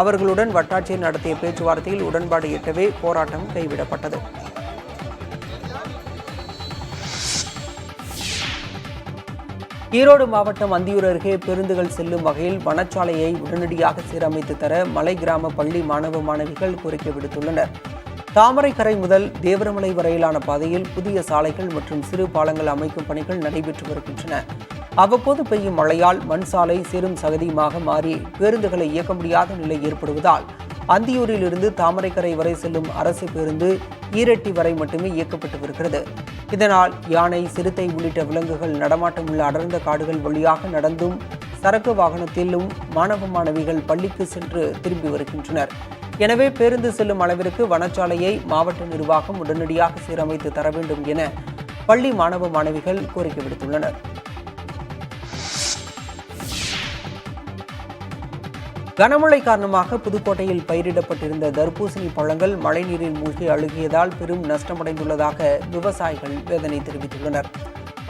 அவர்களுடன் வட்டாட்சியர் நடத்திய பேச்சுவார்த்தையில் உடன்பாடு எட்டவே போராட்டம் கைவிடப்பட்டது. ஈரோடு மாவட்டம் அந்தியூர் அருகே பேருந்துகள் செல்லும் வகையில் வனச்சாலையை உடனடியாக சீரமைத்து தர மலை கிராம பள்ளி மாணவ மாணவிகள் கோரிக்கை விடுத்துள்ளனர். தாமரைக்கரை முதல் தேவரமலை வரையிலான பாதையில் புதிய சாலைகள் மற்றும் சிறு பாலங்கள் அமைக்கும் பணிகள் நடைபெற்று வருகின்றன. அவ்வப்போது பெய்யும் மழையால் மண் சாலை சேரும் சகதியுமாக மாறி பேருந்துகளை இயக்க முடியாத நிலை ஏற்படுவதால் அந்தியூரிலிருந்து தாமரைக்கரை வரை செல்லும் அரசு பேருந்து ஈரட்டி வரை மட்டுமே இயக்கப்பட்டு வருகிறது. இதனால் யானை, சிறுத்தை உள்ளிட்ட விலங்குகள் நடமாட்டமுள்ள அடர்ந்த காடுகள் வழியாக நடந்தும் சரக்கு வாகனத்திலும் மாணவ மாணவிகள் பள்ளிக்கு சென்று திரும்பி வருகின்றனர். எனவே பேருந்து செல்லும் அளவிற்கு வனச்சாலையை மாவட்ட நிர்வாகம் உடனடியாக சீரமைத்து தர வேண்டும் என பள்ளி மாணவ மாணவிகள் கோரிக்கை விடுத்துள்ளனர். கனமழை காரணமாக புதுக்கோட்டையில் பயிரிடப்பட்டிருந்த தர்பூசணி பழங்கள் மழைநீரில் மூழ்கி அழுகியதால் பெரும் நஷ்டமடைந்துள்ளதாக விவசாயிகள் வேதனை தெரிவித்துள்ளனர்.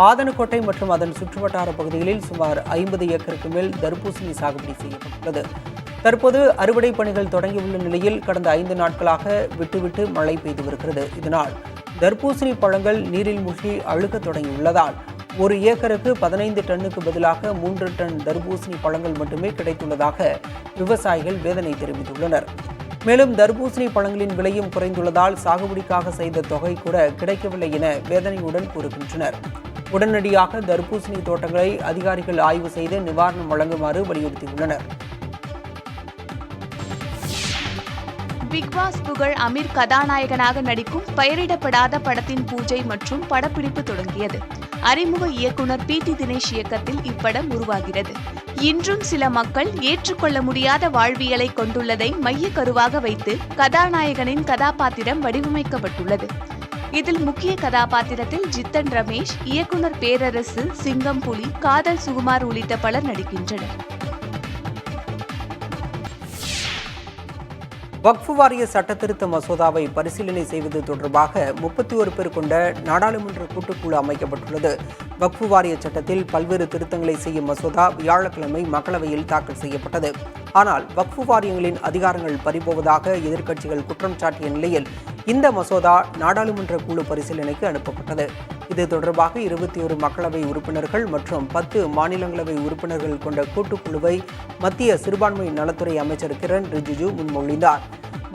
ஆதனக்கோட்டை மற்றும் அதன் சுற்றுவட்டார பகுதிகளில் சுமார் 50 ஏக்கருக்கு மேல் தர்பூசணி சாகுபடி செய்யப்பட்டுள்ளது. தற்போது அறுவடை பணிகள் தொடங்கியுள்ள நிலையில் கடந்த 5 நாட்களாக விட்டுவிட்டு மழை பெய்து வருகிறது. இதனால் தர்பூசணி பழங்கள் நீரில் மூழ்கி அழுக தொடங்கியுள்ளதால் 1 ஏக்கருக்கு 15 டன்னுக்கு பதிலாக 3 டன் தர்பூசணி பழங்கள் மட்டுமே கிடைத்துள்ளதாக விவசாயிகள் வேதனை தெரிவித்துள்ளனர். மேலும் தர்பூசணி பழங்களின் விலையும் குறைந்துள்ளதால் சாகுபடிக்காக செய்த தொகை கூட கிடைக்கவில்லை என வேதனையுடன் கூறுகின்றனர். உடனடியாக தர்பூசணி தோட்டங்களை அதிகாரிகள் ஆய்வு செய்து நிவாரணம் வழங்குமாறு வலியுறுத்தியுள்ளனர். பிக் பாஸ் புகழ் அமீர் கதாநாயகனாக நடிக்கும் பெயரிடப்படாத படத்தின் பூஜை மற்றும் படப்பிடிப்பு தொடங்கியது. அறிமுக இயக்குனர் PT தினேஷ் இயக்கத்தில் இப்படம் உருவாகிறது. இன்றும் சில மக்கள் ஏற்றுக்கொள்ள முடியாத வாழ்வியலை கொண்டுள்ளதை மைய கருவாக வைத்து கதாநாயகனின் கதாபாத்திரம் வடிவமைக்கப்பட்டுள்ளது. இதில் முக்கிய கதாபாத்திரத்தில் ஜித்தன் ரமேஷ், இயக்குனர் பேரரசு, சிங்கம் புலி, காதல் சுகுமார் உள்ளிட்ட பலர் நடிக்கின்றனர். வக்ஃபு வாரிய சட்டத்திருத்த மசோதாவை பரிசீலனை செய்வது தொடர்பாக 31 பேர் கொண்ட நாடாளுமன்ற கூட்டுக்குழு அமைக்கப்பட்டுள்ளது. வக்ஃபு வாரிய சட்டத்தில் பல்வேறு திருத்தங்களை செய்யும் மசோதா வியாழக்கிழமை மக்களவையில் தாக்கல் செய்யப்பட்டது. ஆனால் வக்ஃபு வாரியங்களின் அதிகாரங்கள் பறிபோவதாக எதிர்க்கட்சிகள் குற்றம் சாட்டிய நிலையில் இந்த மசோதா நாடாளுமன்ற குழு பரிசீலனைக்கு அனுப்பப்பட்டது. இது தொடர்பாக 21 மக்களவை உறுப்பினர்கள் மற்றும் 10 மாநிலங்களவை உறுப்பினர்கள் கொண்ட கூட்டுக்குழுவை மத்திய சிறுபான்மை நலத்துறை அமைச்சர் கிரண் ரிஜிஜு முன்மொழிந்தார்.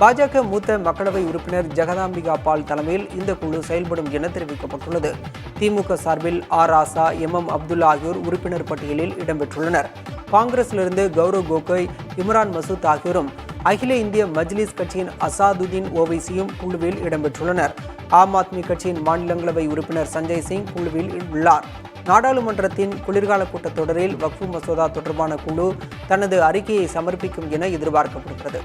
பாஜக மூத்த மக்களவை உறுப்பினர் ஜெகதாம்பிகா பால் தலைமையில் இந்த குழு செயல்படும் என தெரிவிக்கப்பட்டுள்ளது. திமுக சார்பில் ராசா, MM அப்துல்லா ஆகியோர் உறுப்பினர் பட்டியலில் இடம்பெற்றுள்ளனர். காங்கிரசிலிருந்து கௌரவ் கோகோய், இம்ரான் மசூத் ஆகியோரும் அகில இந்திய மஜ்லிஸ் கட்சியின் அசாதுதீன் ஓவைசியும் குழுவில் இடம்பெற்றுள்ளனர். ஆம் ஆத்மி கட்சியின் மாநிலங்களவை உறுப்பினர் சஞ்சய் சிங் குழுவில் உள்ளார். நாடாளுமன்றத்தின் குளிர்கால கூட்டத்தொடரில் வக்ஃபு மசோதா தொடர்பான குழு தனது அறிக்கையை சமர்ப்பிக்கும் என எதிர்பார்க்கப்படுகிறது.